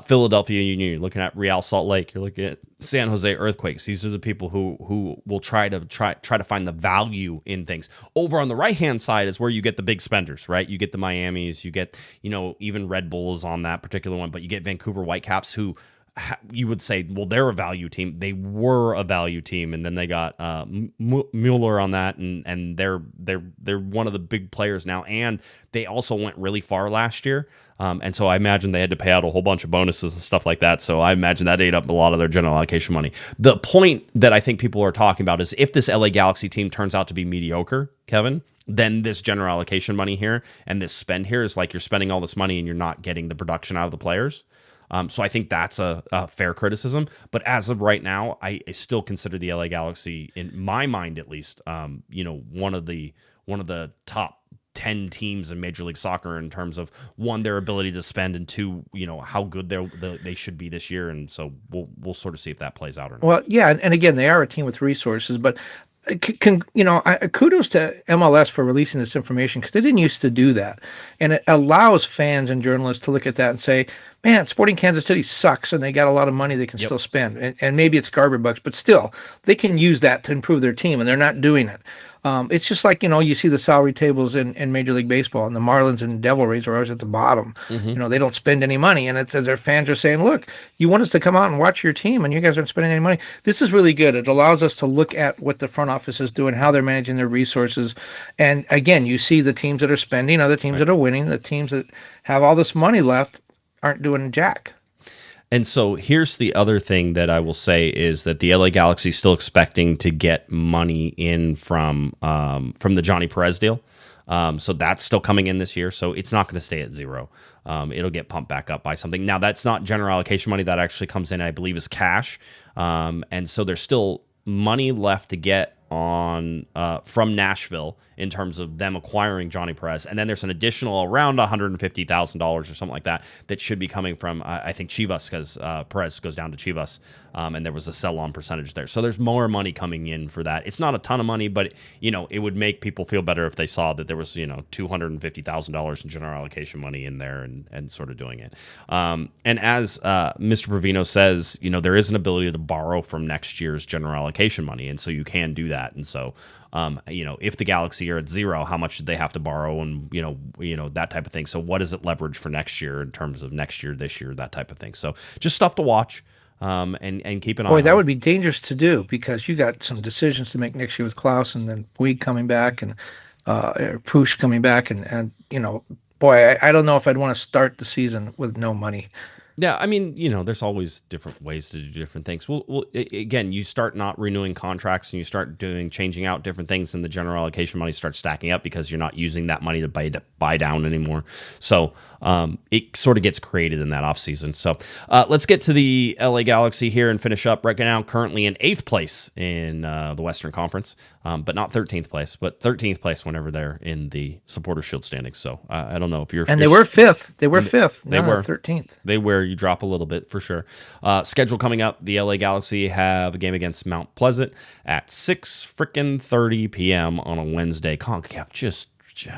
Philadelphia Union. You're looking at Real Salt Lake. You're looking at San Jose Earthquakes. These are the people who will try to find the value in things. Over on the right-hand side is where you get the big spenders, right? You get the Miamis, you get, even Red Bulls on that particular one, but you get Vancouver Whitecaps who you would say, well, they're a value team. They were a value team, and then they got Mueller on that, and they're one of the big players now, and they also went really far last year. And so I imagine they had to pay out a whole bunch of bonuses and stuff like that. So I imagine that ate up a lot of their general allocation money. The point that I think people are talking about is if this LA Galaxy team turns out to be mediocre, Kevin, then this general allocation money here and this spend here is like you're spending all this money and you're not getting the production out of the players. So I think that's a fair criticism. But as of right now, I still consider the LA Galaxy, in my mind at least, one of the top 10 teams in Major League Soccer in terms of, one, their ability to spend, and two, how good they should be this year. And so we'll sort of see if that plays out or not. Well, yeah, and again, they are a team with resources, but kudos to MLS for releasing this information, because they didn't used to do that, and it allows fans and journalists to look at that and say, man, Sporting Kansas City sucks, and they got a lot of money they can still spend, and maybe it's garbage bucks, but still they can use that to improve their team, and they're not doing it. It's just like, you see the salary tables in Major League Baseball, and the Marlins and Devil Rays are always at the bottom. Mm-hmm. They don't spend any money, and their fans are saying, look, you want us to come out and watch your team, and you guys aren't spending any money. This is really good. It allows us to look at what the front office is doing, how they're managing their resources. And again, you see the teams that are spending, other teams that are winning, the teams that have all this money left aren't doing jack. And so here's the other thing that I will say is that the LA Galaxy is still expecting to get money in from the Johnny Perez deal. So that's still coming in this year. So it's not going to stay at zero. It'll get pumped back up by something. Now, that's not general allocation money. That actually comes in, I believe, as cash. And so there's still money left to get on from Nashville in terms of them acquiring Johnny Perez, and then there's an additional around $150,000 or something like that should be coming from I think Chivas, because Perez goes down to Chivas, and there was a sell-on percentage there. So there's more money coming in for that. It's not a ton of money, but it would make people feel better if they saw that there was $250,000 in general allocation money in there and sort of doing it. And as Mr. Provino says, there is an ability to borrow from next year's general allocation money, and so you can do that. And so if the Galaxy are at zero, how much did they have to borrow, and that type of thing. So what does it leverage for next year in terms of next year, this year, that type of thing. So just stuff to watch, and keep an eye on. Boy, that would be dangerous to do, because you got some decisions to make next year with Klaus, and then Puig coming back, and Push coming back, and boy, I don't know if I'd want to start the season with no money. Yeah, I mean, there's always different ways to do different things. Well, again, you start not renewing contracts and you start changing out different things, and the general allocation money starts stacking up because you're not using that money to buy down anymore. So it sort of gets created in that offseason. So let's get to the LA Galaxy here and finish up right now. Currently in 8th place in the Western Conference, but not 13th place, but 13th place whenever they're in the Supporter Shield standings. So I don't know if you're... And they were 5th. They were 5th. They were 13th. They were. You drop a little bit for sure. Schedule coming up: the LA Galaxy have a game against Mount Pleasant at 6:30 p.m. on a Wednesday. CONCACAF just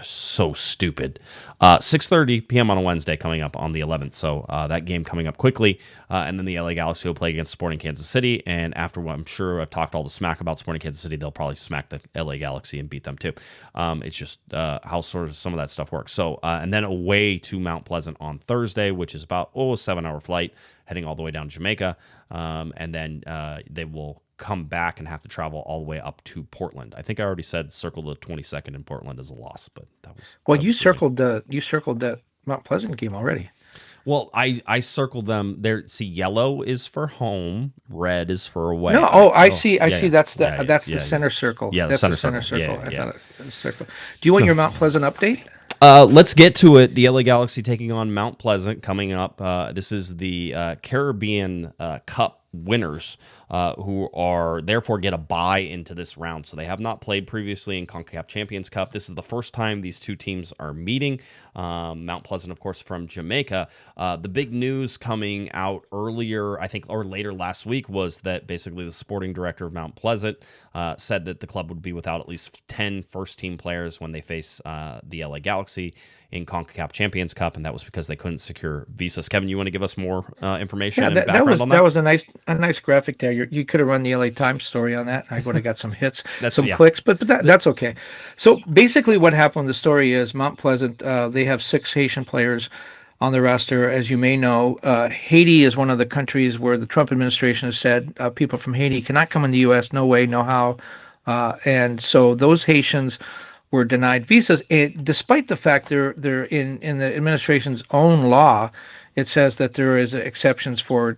so stupid. 6:30 p.m. on a Wednesday coming up on the 11th. So that game coming up quickly. And then the LA Galaxy will play against Sporting Kansas City. And after what I'm sure I've talked all the smack about Sporting Kansas City, they'll probably smack the LA Galaxy and beat them too. It's just how sort of some of that stuff works. So and then away to Mount Pleasant on Thursday, which is about a 7-hour flight heading all the way down to Jamaica. And then they will come back and have to travel all the way up to Portland. I think I already said circle the 22nd in Portland as a loss, but that was... Well, you circled that Mount Pleasant game already. Well, I circled them there. See, yellow is for home, red is for away. No, I see. That's the center circle. Yeah, that's the center circle. Yeah, I thought it was a circle. Do you want your Mount Pleasant update? Let's get to it. The LA Galaxy taking on Mount Pleasant coming up. This is the Caribbean Cup winners, who are therefore get a bye into this round. So they have not played previously in CONCACAF Champions Cup. This is the first time these two teams are meeting. Mount Pleasant, of course, from Jamaica. The big news coming out earlier, I think, or later last week, was that basically the sporting director of Mount Pleasant said that the club would be without at least 10 first-team players when they face the LA Galaxy in CONCACAF Champions Cup, and that was because they couldn't secure visas. Kevin, you want to give us more information and background on that? That was a nice graphic there. You could have run the LA Times story on that. I would have got some hits, some clicks, but that's okay. So basically what happened in the story is Mount Pleasant, they have 6 Haitian players. on the roster. As you may know, Haiti is one of the countries where the Trump administration has said people from Haiti cannot come in the U.S. No way, no how. And so those Haitians were denied visas, despite the fact they're in the administration's own law. It says that there is exceptions for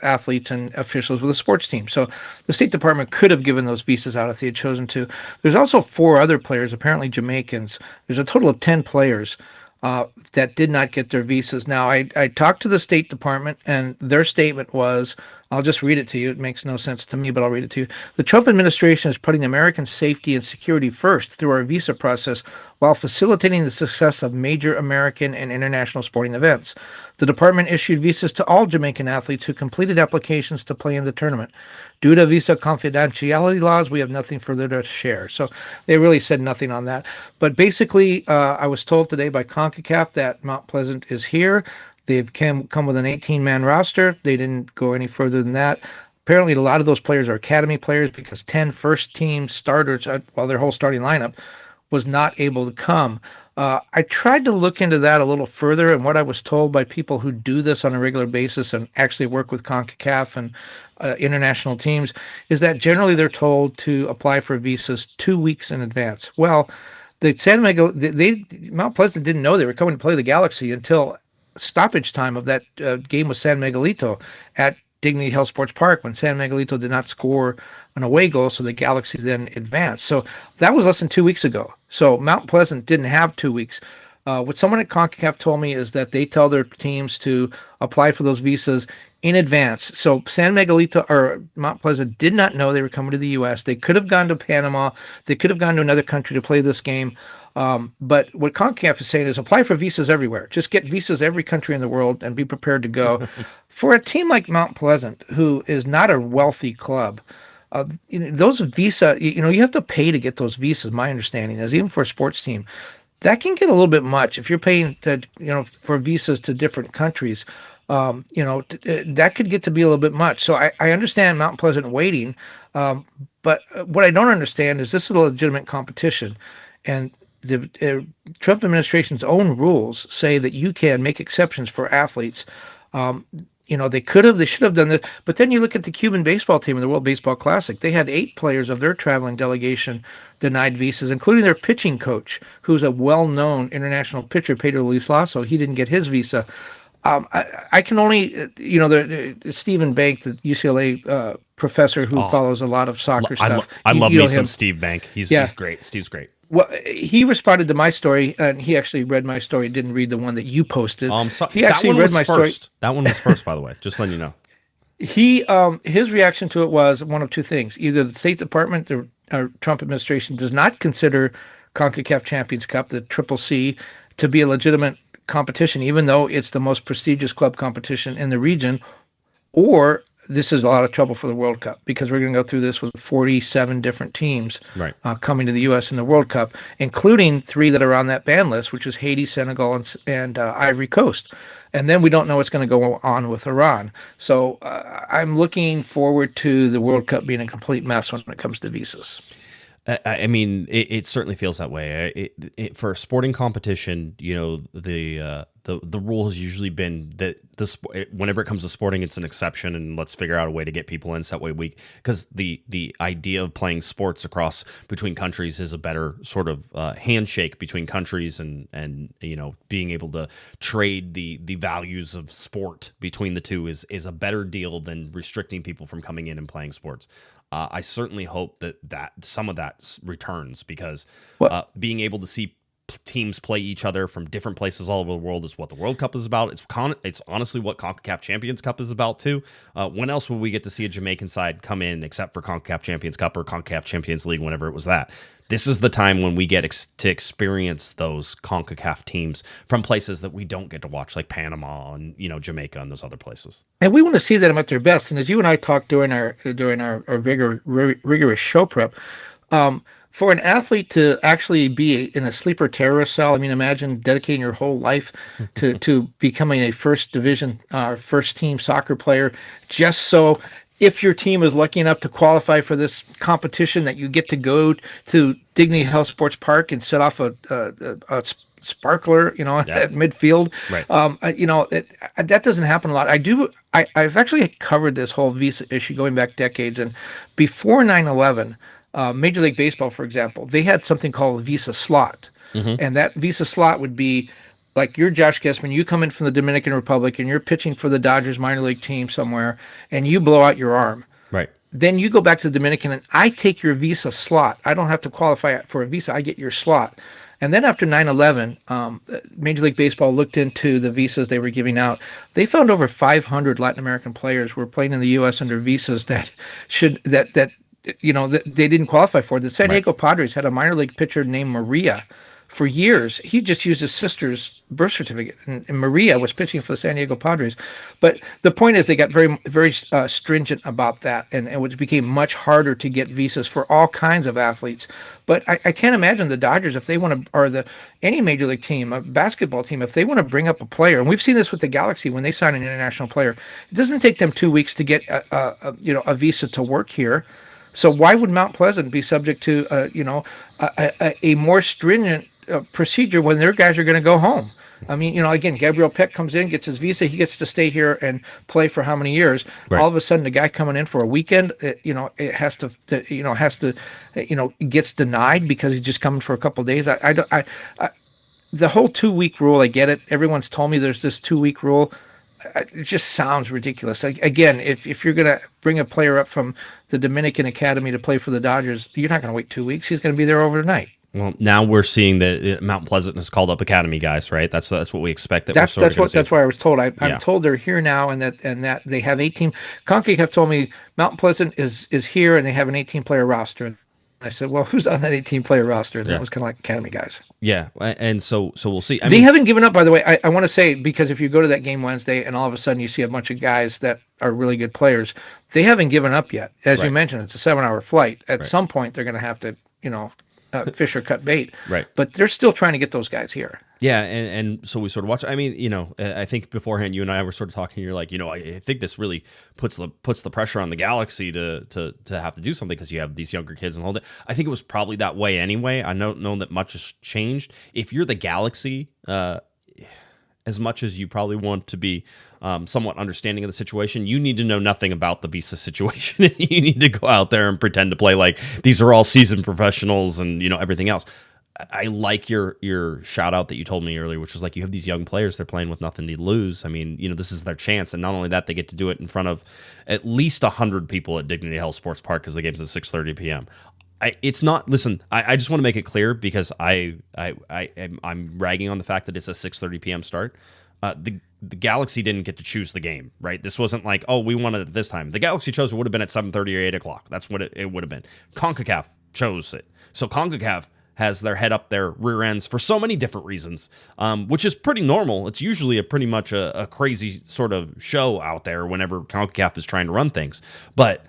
athletes and officials with a sports team. So the State Department could have given those visas out if they had chosen to. There's also 4 other players, apparently Jamaicans. There's a total of 10 players that did not get their visas. Now, I talked to the State Department, and their statement was, I'll just read it to you. It makes no sense to me, but I'll read it to you. The Trump administration is putting American safety and security first through our visa process while facilitating the success of major American and international sporting events. The department issued visas to all Jamaican athletes who completed applications to play in the tournament. Due to visa confidentiality laws, we have nothing further to share. So they really said nothing on that. But basically, I was told today by CONCACAF that Mount Pleasant is here. They've come with an 18-man roster. They didn't go any further than that. Apparently, a lot of those players are academy players because 10 first-team starters, while their whole starting lineup, was not able to come. I tried to look into that a little further, and what I was told by people who do this on a regular basis and actually work with CONCACAF and international teams is that generally they're told to apply for visas 2 weeks in advance. Well, Mount Pleasant didn't know they were coming to play the Galaxy until stoppage time of that game with San Miguelito at Dignity Health Sports Park when San Miguelito did not score an away goal, so the Galaxy then advanced. So that was less than 2 weeks ago. So Mount Pleasant didn't have 2 weeks. What someone at CONCACAF told me is that they tell their teams to apply for those visas in advance. So San Miguelito or Mount Pleasant did not know they were coming to the U.S. They could have gone to Panama. They could have gone to another country to play this game. But what CONCACAF is saying is apply for visas everywhere. Just get visas every country in the world and be prepared to go. For a team like Mount Pleasant, who is not a wealthy club, those visa, you have to pay to get those visas. My understanding is even for a sports team, that can get a little bit much if you're paying for visas to different countries. That could get to be a little bit much. So I understand Mount Pleasant waiting, but what I don't understand is this is a legitimate competition, and the Trump administration's own rules say that you can make exceptions for athletes. They should have done this. But then you look at the Cuban baseball team in the World Baseball Classic. They had 8 players of their traveling delegation denied visas, including their pitching coach, who's a well-known international pitcher, Pedro Luis Lasso. He didn't get his visa. I can only, Stephen Bank, the UCLA professor who follows a lot of soccer stuff. I love me some Steve Bank. He's great. Steve's great. Well, he responded to my story, and he actually read my story. Didn't read the one that you posted. He actually read my story. That one was first, by the way. Just letting you know. His reaction to it was one of two things: either the State Department, the Trump administration, does not consider CONCACAF Champions Cup, the CCC, to be a legitimate competition, even though it's the most prestigious club competition in the region, or this is a lot of trouble for the World Cup because we're going to go through this with 47 different teams coming to the U.S. in the World Cup, including 3 that are on that ban list, which is Haiti, Senegal, and Ivory Coast. And then we don't know what's going to go on with Iran. So I'm looking forward to the World Cup being a complete mess when it comes to visas. I mean, it certainly feels that way. For a sporting competition, the rule has usually been that whenever it comes to sporting, it's an exception, and let's figure out a way to get people in. So that way because the idea of playing sports between countries is a better sort of handshake between countries, and being able to trade the values of sport between the two is a better deal than restricting people from coming in and playing sports. I certainly hope that some of that returns because being able to see teams play each other from different places all over the world is what the World Cup is about. It's honestly what CONCACAF Champions Cup is about too. When else will we get to see a Jamaican side come in except for CONCACAF Champions Cup or CONCACAF Champions League, whenever it was that? This is the time when we get to experience those CONCACAF teams from places that we don't get to watch, like Panama and Jamaica and those other places. And we want to see them at their best. And as you and I talked during our rigorous show prep, for an athlete to actually be in a sleeper terrorist cell, I mean, imagine dedicating your whole life to becoming a first division, first team soccer player, just so if your team is lucky enough to qualify for this competition that you get to go to Dignity Health Sports Park and set off a sparkler, at midfield. Right. That doesn't happen a lot. I've actually covered this whole visa issue going back decades, and before 9/11, Major League Baseball, for example, they had something called a visa slot, and that visa slot would be like you're Josh Gessman, you come in from the Dominican Republic and you're pitching for the Dodgers minor league team somewhere, and you blow out your arm. Right. Then you go back to the Dominican and I take your visa slot. I don't have to qualify for a visa. I get your slot. And then after 9/11, Major League Baseball looked into the visas they were giving out. They found over 500 Latin American players were playing in the U.S. under visas that they didn't qualify for. The San Diego Padres had a minor league pitcher named Maria. For years, he just used his sister's birth certificate, and Maria was pitching for the San Diego Padres. But the point is, they got very, very stringent about that, and it became much harder to get visas for all kinds of athletes. But I can't imagine the Dodgers, if they want to, or any major league team, a basketball team, if they want to bring up a player, and we've seen this with the Galaxy when they sign an international player, it doesn't take them 2 weeks to get a visa to work here. So why would Mount Pleasant be subject to a more stringent procedure when their guys are going to go home? I mean, again, Gabriel Pec comes in, gets his visa, he gets to stay here and play for how many years? Right. All of a sudden, the guy coming in for a weekend, gets denied because he's just coming for a couple of days. The whole 2 week rule, I get it. Everyone's told me there's this 2 week rule. It just sounds ridiculous. Again, if you're going to bring a player up from the Dominican Academy to play for the Dodgers, you're not going to wait 2 weeks. He's going to be there overnight. Well, now we're seeing that Mount Pleasant has called up academy guys, right? That's what we expect. That's what I was told. I'm told they're here now, and that they have 18. CONCACAF told me Mount Pleasant is here, and they have an 18-player roster. And I said, well, who's on that 18-player roster? And that was kind of like academy guys. Yeah, and so we'll see. They haven't given up, by the way. I want to say, because if you go to that game Wednesday and all of a sudden you see a bunch of guys that are really good players, they haven't given up yet. As you mentioned, it's a 7-hour flight. At some point, they're going to have to, fish or cut bait. Right. But they're still trying to get those guys here. Yeah, and so we sort of watch. I mean, I think beforehand you and I were sort of talking. You're like, I think this really puts the pressure on the Galaxy to have to do something because you have these younger kids and hold it. I think it was probably that way anyway. I don't know that much has changed. If you're the Galaxy, as much as you probably want to be somewhat understanding of the situation, you need to know nothing about the visa situation. You need to go out there and pretend to play like these are all seasoned professionals and everything else. I like your shout out that you told me earlier, which was like you have these young players, they're playing with nothing to lose. I mean, this is their chance, and not only that, they get to do it in front of at least 100 people at Dignity Health Sports Park because the game's at 6:30 p.m. It's not. Listen, I just want to make it clear because I'm ragging on the fact that it's a 6:30 p.m. start. The Galaxy didn't get to choose the game, right? This wasn't like, oh, we wanted it this time. The Galaxy chose it would have been at 7:30 or 8 o'clock. That's what it would have been. CONCACAF chose it. So CONCACAF has their head up their rear ends for so many different reasons, which is pretty normal. It's usually pretty much a crazy sort of show out there whenever CONCACAF is trying to run things. But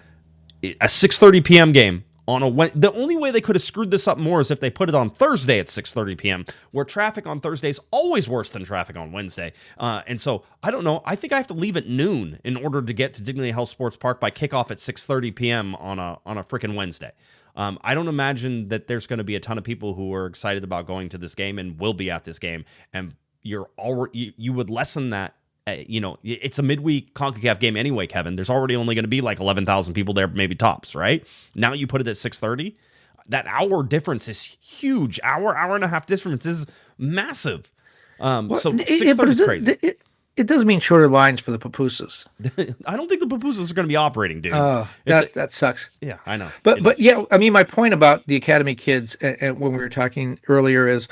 a 6:30 p.m. game the only way they could have screwed this up more is if they put it on Thursday at 6:30 p.m., where traffic on Thursday is always worse than traffic on Wednesday. And so, I don't know. I think I have to leave at noon in order to get to Dignity Health Sports Park by kickoff at 6:30 p.m. on a freaking Wednesday. I don't imagine that there's going to be a ton of people who are excited about going to this game and will be at this game. And you would lessen that. It's a midweek CONCACAF game anyway, Kevin. There's already only going to be like 11,000 people there, maybe tops, right? Now you put it at 6:30. That hour difference is huge. Hour and a half difference is massive. So 6:30 is crazy. It does mean shorter lines for the pupusas. I don't think the pupusas are going to be operating, dude. That sucks. Yeah, I know. But yeah, I mean, my point about the academy kids, and when we were talking earlier, is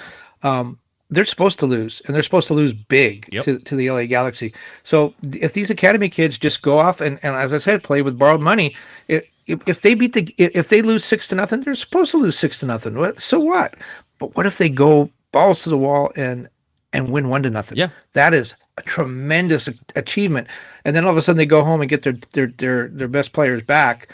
they're supposed to lose, and they're supposed to lose big to the LA Galaxy. So if these academy kids just go off and as I said, play with borrowed money, if they lose 6-0, they're supposed to lose 6-0. So what? But what if they go balls to the wall and win 1-0? Yeah, that is a tremendous achievement. And then all of a sudden they go home and get their best players back.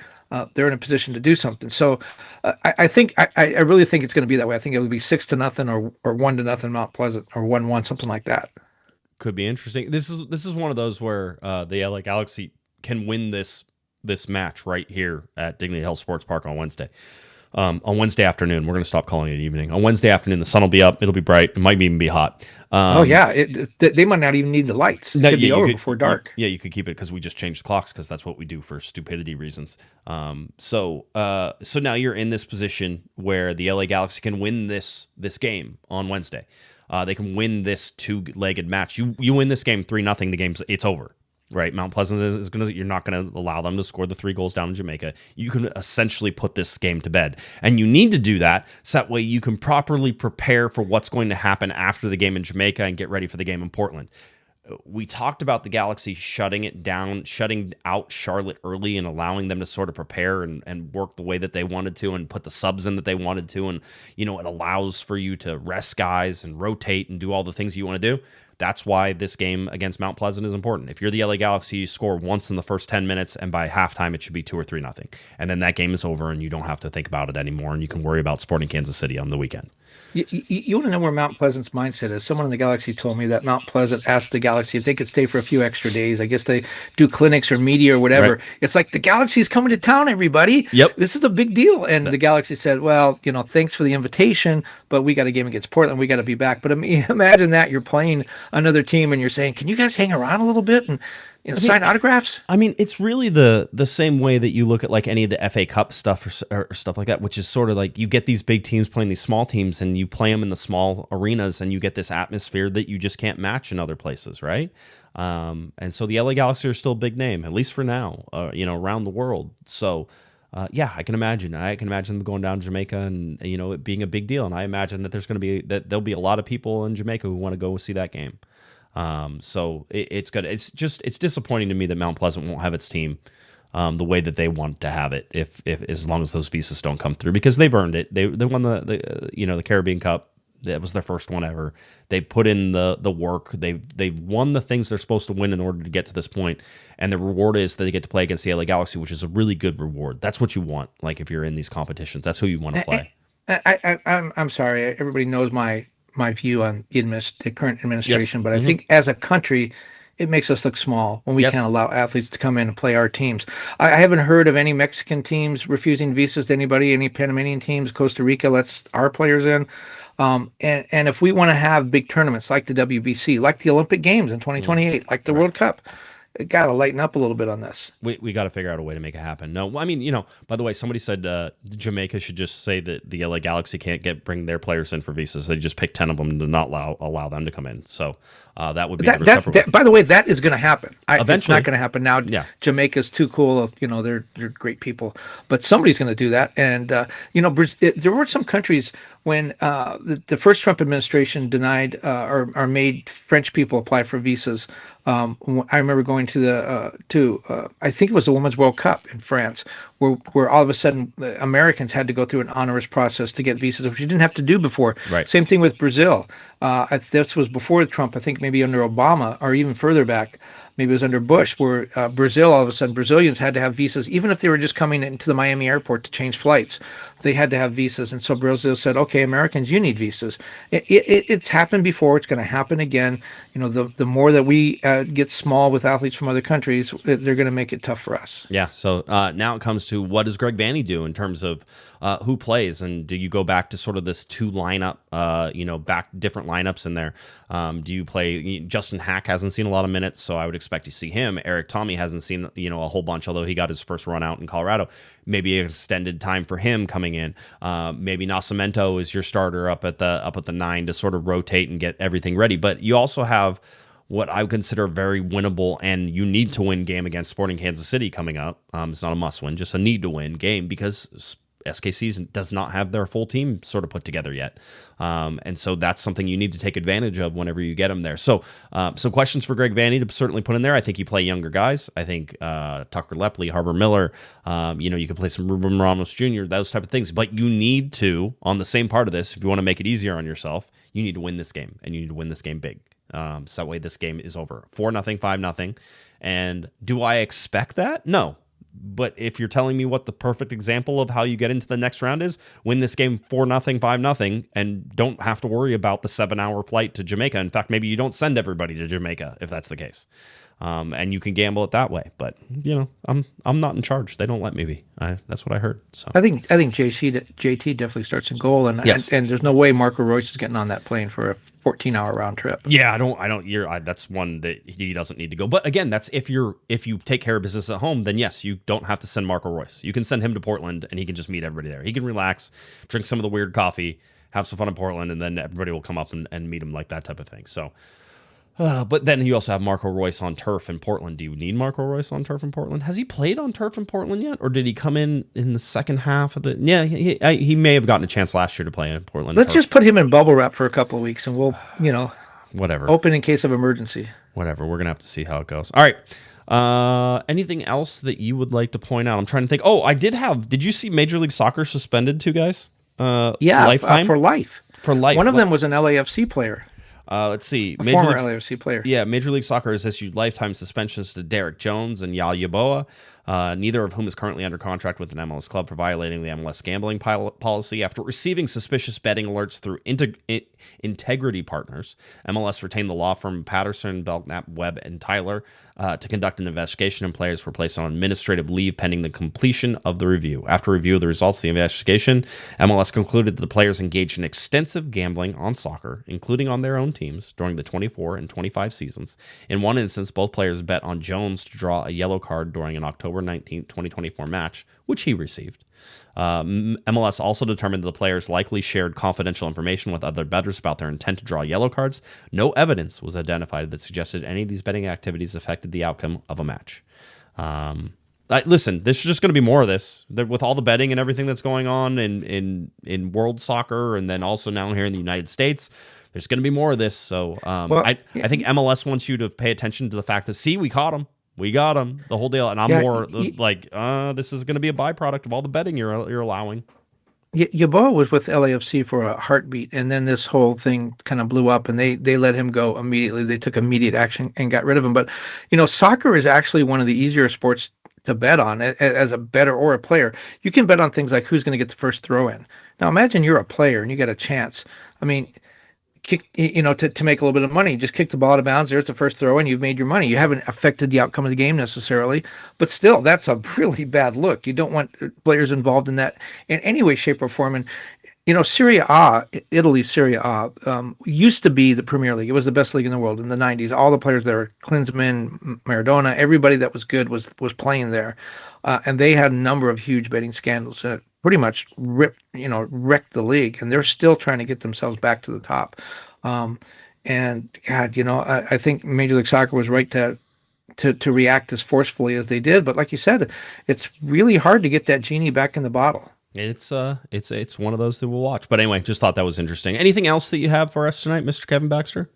They're in a position to do something. So I really think it's going to be that way. I think it would be 6-0 or 1-0 Mount Pleasant or 1-1, something like that. Could be interesting. This is one of those where the LA Galaxy can win this match right here at Dignity Health Sports Park on Wednesday. On Wednesday afternoon. We're going to stop calling it evening. On Wednesday afternoon, the sun will be up. It'll be bright. It might even be hot. They might not even need the lights. It could be over before dark. You could keep it because we just changed clocks because that's what we do for stupidity reasons. So now you're in this position where the LA Galaxy can win this game on Wednesday. They can win this two-legged match. You win this game 3-0. It's over. Right, Mount Pleasant is going to. You're not going to allow them to score the 3 goals down in Jamaica. You can essentially put this game to bed, and you need to do that so that way you can properly prepare for what's going to happen after the game in Jamaica and get ready for the game in Portland. We talked about the Galaxy shutting out Charlotte early and allowing them to sort of prepare and work the way that they wanted to and put the subs in that they wanted to, and it allows for you to rest guys and rotate and do all the things you want to do. That's why this game against Mount Pleasant is important. If you're the LA Galaxy, you score once in the first 10 minutes, and by halftime, it should be 2 or 3-0. And then that game is over, and you don't have to think about it anymore, and you can worry about Sporting Kansas City on the weekend. You want to know where Mount Pleasant's mindset is? Someone in the Galaxy told me that Mount Pleasant asked the Galaxy if they could stay for a few extra days. I guess they do clinics or media or whatever. Right. It's like, the Galaxy's coming to town, everybody. Yep. This is a big deal. And the Galaxy said, well, thanks for the invitation, but we got a game against Portland. We got to be back. But imagine that you're playing another team and you're saying, can you guys hang around a little bit and sign autographs? I mean, it's really the same way that you look at like any of the FA Cup stuff or stuff like that, which is sort of like you get these big teams playing these small teams and you play them in the small arenas and you get this atmosphere that you just can't match in other places, right? And so the LA Galaxy are still a big name, at least for now, around the world. So, I can imagine. Them going down to Jamaica and it being a big deal. And I imagine that there'll be a lot of people in Jamaica who want to go see that game. So it's good. It's disappointing to me that Mount Pleasant won't have its team the way that they want to have it if as long as those visas don't come through, because they've earned it. They won the Caribbean Cup. That was their first one ever. They put in the work. They've won the things they're supposed to win in order to get to this point, and the reward is that they get to play against the LA Galaxy, which is a really good reward. That's what you want. Like, if you're in these competitions, that's who you want to play. I'm sorry. Everybody knows my view on the current administration, Yes. but I think as a country, it makes us look small when we can't allow athletes to come in and play our teams. I haven't heard of any Mexican teams refusing visas to anybody, any Panamanian teams. Costa Rica lets our players in. And if we want to have big tournaments like the WBC, like the Olympic Games in 2028, like the World Cup, it got to lighten up a little bit on this. We got to figure out a way to make it happen. No, I mean, by the way, somebody said Jamaica should just say that the LA Galaxy can't bring their players in for visas. They just pick 10 of them to not allow them to come in. So that would be the reciprocal. By the way, that is going to happen. Eventually. It's not going to happen now. Yeah. Jamaica's too cool. They're great people, but somebody's going to do that. And there were some countries when the first Trump administration denied or made French people apply for visas. I remember going to I think it was the Women's World Cup in France, where all of a sudden the Americans had to go through an onerous process to get visas, which you didn't have to do before. Right. Same thing with Brazil. This was before Trump, I think maybe under Obama or even further back. Maybe it was under Bush, where Brazil, all of a sudden, Brazilians had to have visas, even if they were just coming into the Miami airport to change flights. They had to have visas. And so Brazil said, okay, Americans, you need visas. It's happened before. It's going to happen again. The more that we get small with athletes from other countries, they're going to make it tough for us. Yeah. So now it comes to, what does Greg Vanney do in terms of who plays? And do you go back to sort of this 2 lineup, back different lineups in there? Do you play? Justin Hack hasn't seen a lot of minutes, so I would expect to see him. Eric Tommy hasn't seen a whole bunch, although he got his first run out in Colorado. Maybe an extended time for him coming in. Maybe Nascimento is your starter up at the 9 to sort of rotate and get everything ready. But you also have what I would consider a very winnable and you need to win game against Sporting Kansas City coming up. It's not a must win, just a need to win game, because SKC does not have their full team sort of put together yet. And so that's something you need to take advantage of whenever you get them there. So questions for Greg Vanney to certainly put in there. I think you play younger guys. I think Tucker Lepley, Harbor Miller, you can play some Ruben Ramos Jr., those type of things. But you need to, on the same part of this, if you want to make it easier on yourself, you need to win this game, and you need to win this game big. So that way this game is over. 4-0, 5-0. And do I expect that? No. But if you're telling me what the perfect example of how you get into the next round is, win this game 4-0, 5-0, and don't have to worry about the 7-hour flight to Jamaica. In fact, maybe you don't send everybody to Jamaica if that's the case. And you can gamble it that way. But, I'm not in charge. They don't let me be. That's what I heard. So I think JT definitely starts in goal, and there's no way Marco Royce is getting on that plane for a 14-hour round trip. Yeah, that's one that he doesn't need to go. But again, that's if you take care of business at home, then yes, you don't have to send Marco Royce. You can send him to Portland, and he can just meet everybody there. He can relax, drink some of the weird coffee, have some fun in Portland, and then everybody will come up and meet him, like that type of thing. So. But then you also have Marco Royce on turf in Portland. Do you need Marco Royce on turf in Portland? Has he played on turf in Portland yet? Or did he come in the second half of the... Yeah, he may have gotten a chance last year to play in Portland. Let's just put him in bubble wrap for a couple of weeks, and we'll, whatever. Open in case of emergency. Whatever. We're going to have to see how it goes. All right. Anything else that you would like to point out? I'm trying to think. Oh, did you see Major League Soccer suspended two guys? Lifetime? For life. For life. One of them was an LAFC player. Let's see. Former LAFC player. Yeah, Major League Soccer has issued lifetime suspensions to Derek Jones and Yaya Boa, neither of whom is currently under contract with an MLS club for violating the MLS gambling policy. After receiving suspicious betting alerts through Integrity Partners, MLS retained the law firm Patterson, Belknap, Webb, and Tyler to conduct an investigation, and players were placed on administrative leave pending the completion of the review. After review of the results of the investigation, MLS concluded that the players engaged in extensive gambling on soccer, including on their own teams, during the 24 and 25 seasons. In one instance, both players bet on Jones to draw a yellow card during an October 19, 2024 match, which he received. MLS also determined that the players likely shared confidential information with other bettors about their intent to draw yellow cards. No evidence was identified that suggested any of these betting activities affected the outcome of a match. Listen, there's just going to be more of this. With all the betting and everything that's going on in world soccer, and then also now here in the United States, there's going to be more of this. So I think MLS wants you to pay attention to the fact that, see, we caught them. We got him, the whole deal. And I'm this is going to be a byproduct of all the betting you're allowing. Yeboah was with LAFC for a heartbeat, and then this whole thing kind of blew up, and they let him go immediately. They took immediate action and got rid of him. But, soccer is actually one of the easier sports to bet on as a bettor or a player. You can bet on things like who's going to get the first throw in. Now, imagine you're a player and you get a chance. I mean, kick, to make a little bit of money, just kick the ball out of bounds. There's the first throw, and you've made your money. You haven't affected the outcome of the game necessarily, but still, that's a really bad look. You don't want players involved in that in any way, shape, or form. And Serie A, Italy Serie A, used to be the Premier League. It was the best league in the world in the 90s. All the players there, Klinsmann, Maradona, everybody that was good was playing there, and they had a number of huge betting scandals that pretty much wrecked the league, and they're still trying to get themselves back to the top. And God, I think Major League Soccer was right to react as forcefully as they did. But like you said, it's really hard to get that genie back in the bottle. It's one of those that we'll watch. But anyway, just thought that was interesting. Anything else that you have for us tonight, Mr. Kevin Baxter?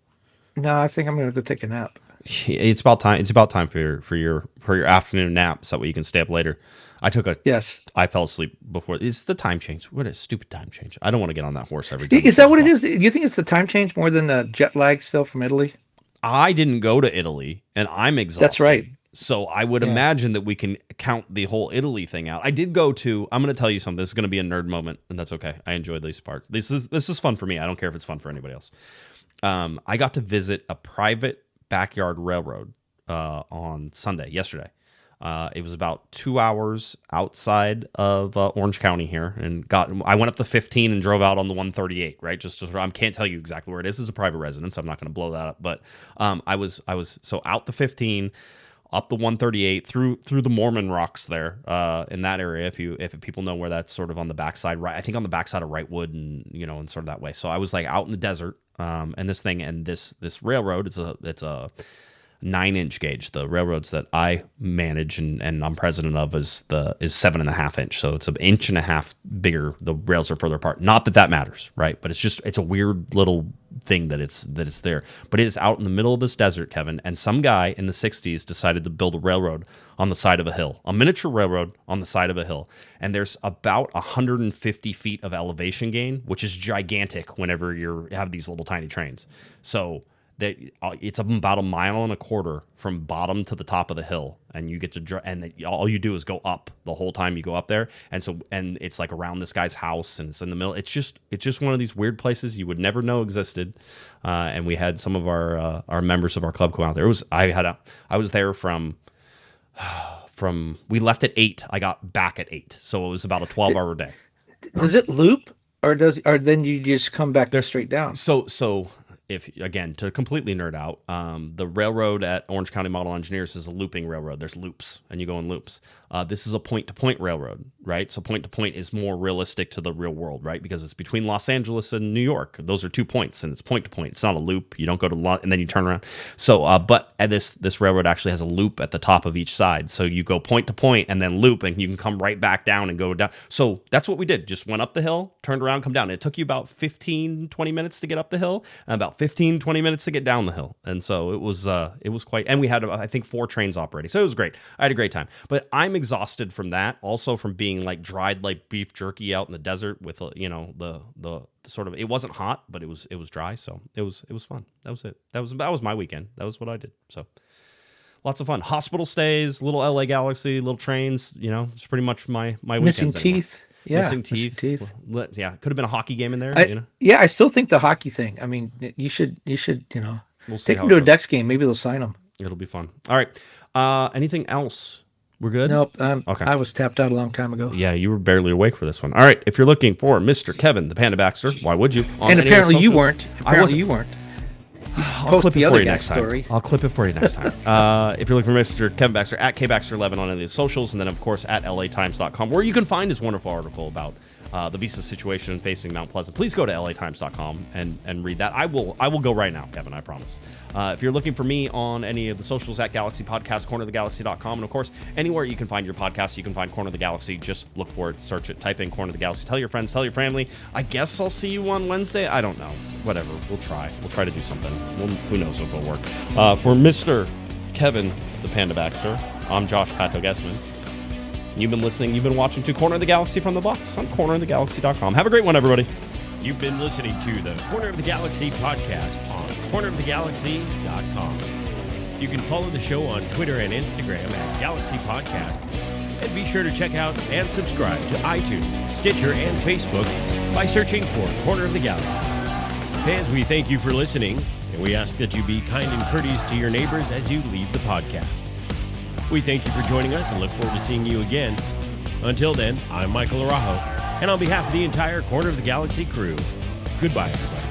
No, I think I'm going to go take a nap. It's about time. It's about time for your afternoon nap, so that you can stay up later. I fell asleep before. It's the time change. What a stupid time change. I don't want to get on that horse every time. Is that what it is? Do you think it's the time change more than the jet lag still from Italy? I didn't go to Italy, and I'm exhausted. That's right. So I would imagine that we can count the whole Italy thing out. I did go to. I'm going to tell you something. This is going to be a nerd moment, and that's okay. I enjoy these parts. This is fun for me. I don't care if it's fun for anybody else. I got to visit a private backyard railroad on yesterday. It was about 2 hours outside of Orange County here, and I went up the 15 and drove out on the 138. Right, I can't tell you exactly where it is. It's a private residence. So I'm not going to blow that up, but I was so out the 15, up the 138 through the Mormon Rocks there in that area. If people know where that's sort of on the backside, right? I think on the backside of Wrightwood, and sort of that way. So I was like out in the desert, and this railroad. It's a 9-inch gauge. The railroads that I manage and I'm president of is 7.5 inch. So it's an inch and a half bigger. The rails are further apart. Not that matters, right? But it's a weird little thing that it's there. But it is out in the middle of this desert, Kevin. And some guy in the 60s decided to build a railroad on the side of a hill, a miniature railroad on the side of a hill. And there's about 150 feet of elevation gain, which is gigantic whenever you have these little tiny trains. So that it's about 1.25 miles from bottom to the top of the hill, and you get to all you do is go up the whole time you go up there, and it's like around this guy's house, and it's in the middle. It's just one of these weird places you would never know existed. And we had some of our members of our club come out there. I was there from we left at 8. I got back at 8, so it was about a 12-hour day. Does it loop, or then you just come back there straight down? So if, again, to completely nerd out, the railroad at Orange County Model Engineers is a looping railroad. There's loops, and you go in loops. This is a point-to-point railroad, right? So point-to-point is more realistic to the real world, right? Because it's between Los Angeles and New York. Those are 2 points, and it's point-to-point. It's not a loop. You don't go to and then you turn around. So, but this railroad actually has a loop at the top of each side. So you go point-to-point and then loop, and you can come right back down and go down. So that's what we did. Just went up the hill, turned around, come down. It took you about 15, 20 minutes to get up the hill, and about 15, 20 minutes to get down the hill. And so it was quite, and we had, I think, 4 trains operating. So it was great. I had a great time. But I'm exhausted from that, also from being like dried like beef jerky out in the desert with the sort of, it wasn't hot, but it was dry. So it was fun. That was it. That was my weekend. That was what I did. So lots of fun. Hospital stays, little LA Galaxy, little trains, it's pretty much my Missing weekends teeth. Anymore. Yeah, missing teeth. Yeah, could have been a hockey game in there. Yeah, I still think the hockey thing. I mean, you should we'll see take them to a Dex game. Maybe they'll sign them. It'll be fun. All right. Anything else? We're good? Nope. Okay. I was tapped out a long time ago. Yeah, you were barely awake for this one. All right. If you're looking for Mr. Kevin, the Panda Baxter, why would you? And apparently you weren't. You weren't. I'll clip it for you next time. Story. I'll clip it for you next time. If you're looking for Mr. Kevin Baxter, at KBaxter11 on any of the socials, and then, of course, at LATimes.com, where you can find his wonderful article about the visa situation facing Mount Pleasant. Please go to LATimes.com and read that. I will go right now, Kevin, I promise. If you're looking for me on any of the socials, at Galaxy Podcast, cornerofthegalaxy.com, and, of course, anywhere you can find your podcast, you can find Corner of the Galaxy. Just look for it, search it, type in Corner of the Galaxy. Tell your friends, tell your family. I guess I'll see you on Wednesday. I don't know. Whatever. We'll try. We'll try to do something. Who knows if it'll work. For Mr. Kevin, the Panda Baxter, I'm Josh Pato Gessman. You've been listening. You've been watching to Corner of the Galaxy from the box on cornerofthegalaxy.com. Have a great one, everybody. You've been listening to the Corner of the Galaxy podcast on cornerofthegalaxy.com. You can follow the show on Twitter and Instagram at Galaxy Podcast. And be sure to check out and subscribe to iTunes, Stitcher, and Facebook by searching for Corner of the Galaxy. Fans, we thank you for listening, and we ask that you be kind and courteous to your neighbors as you leave the podcast. We thank you for joining us and look forward to seeing you again. Until then, I'm Michael Araujo, and on behalf of the entire Corner of the Galaxy crew, goodbye, everybody.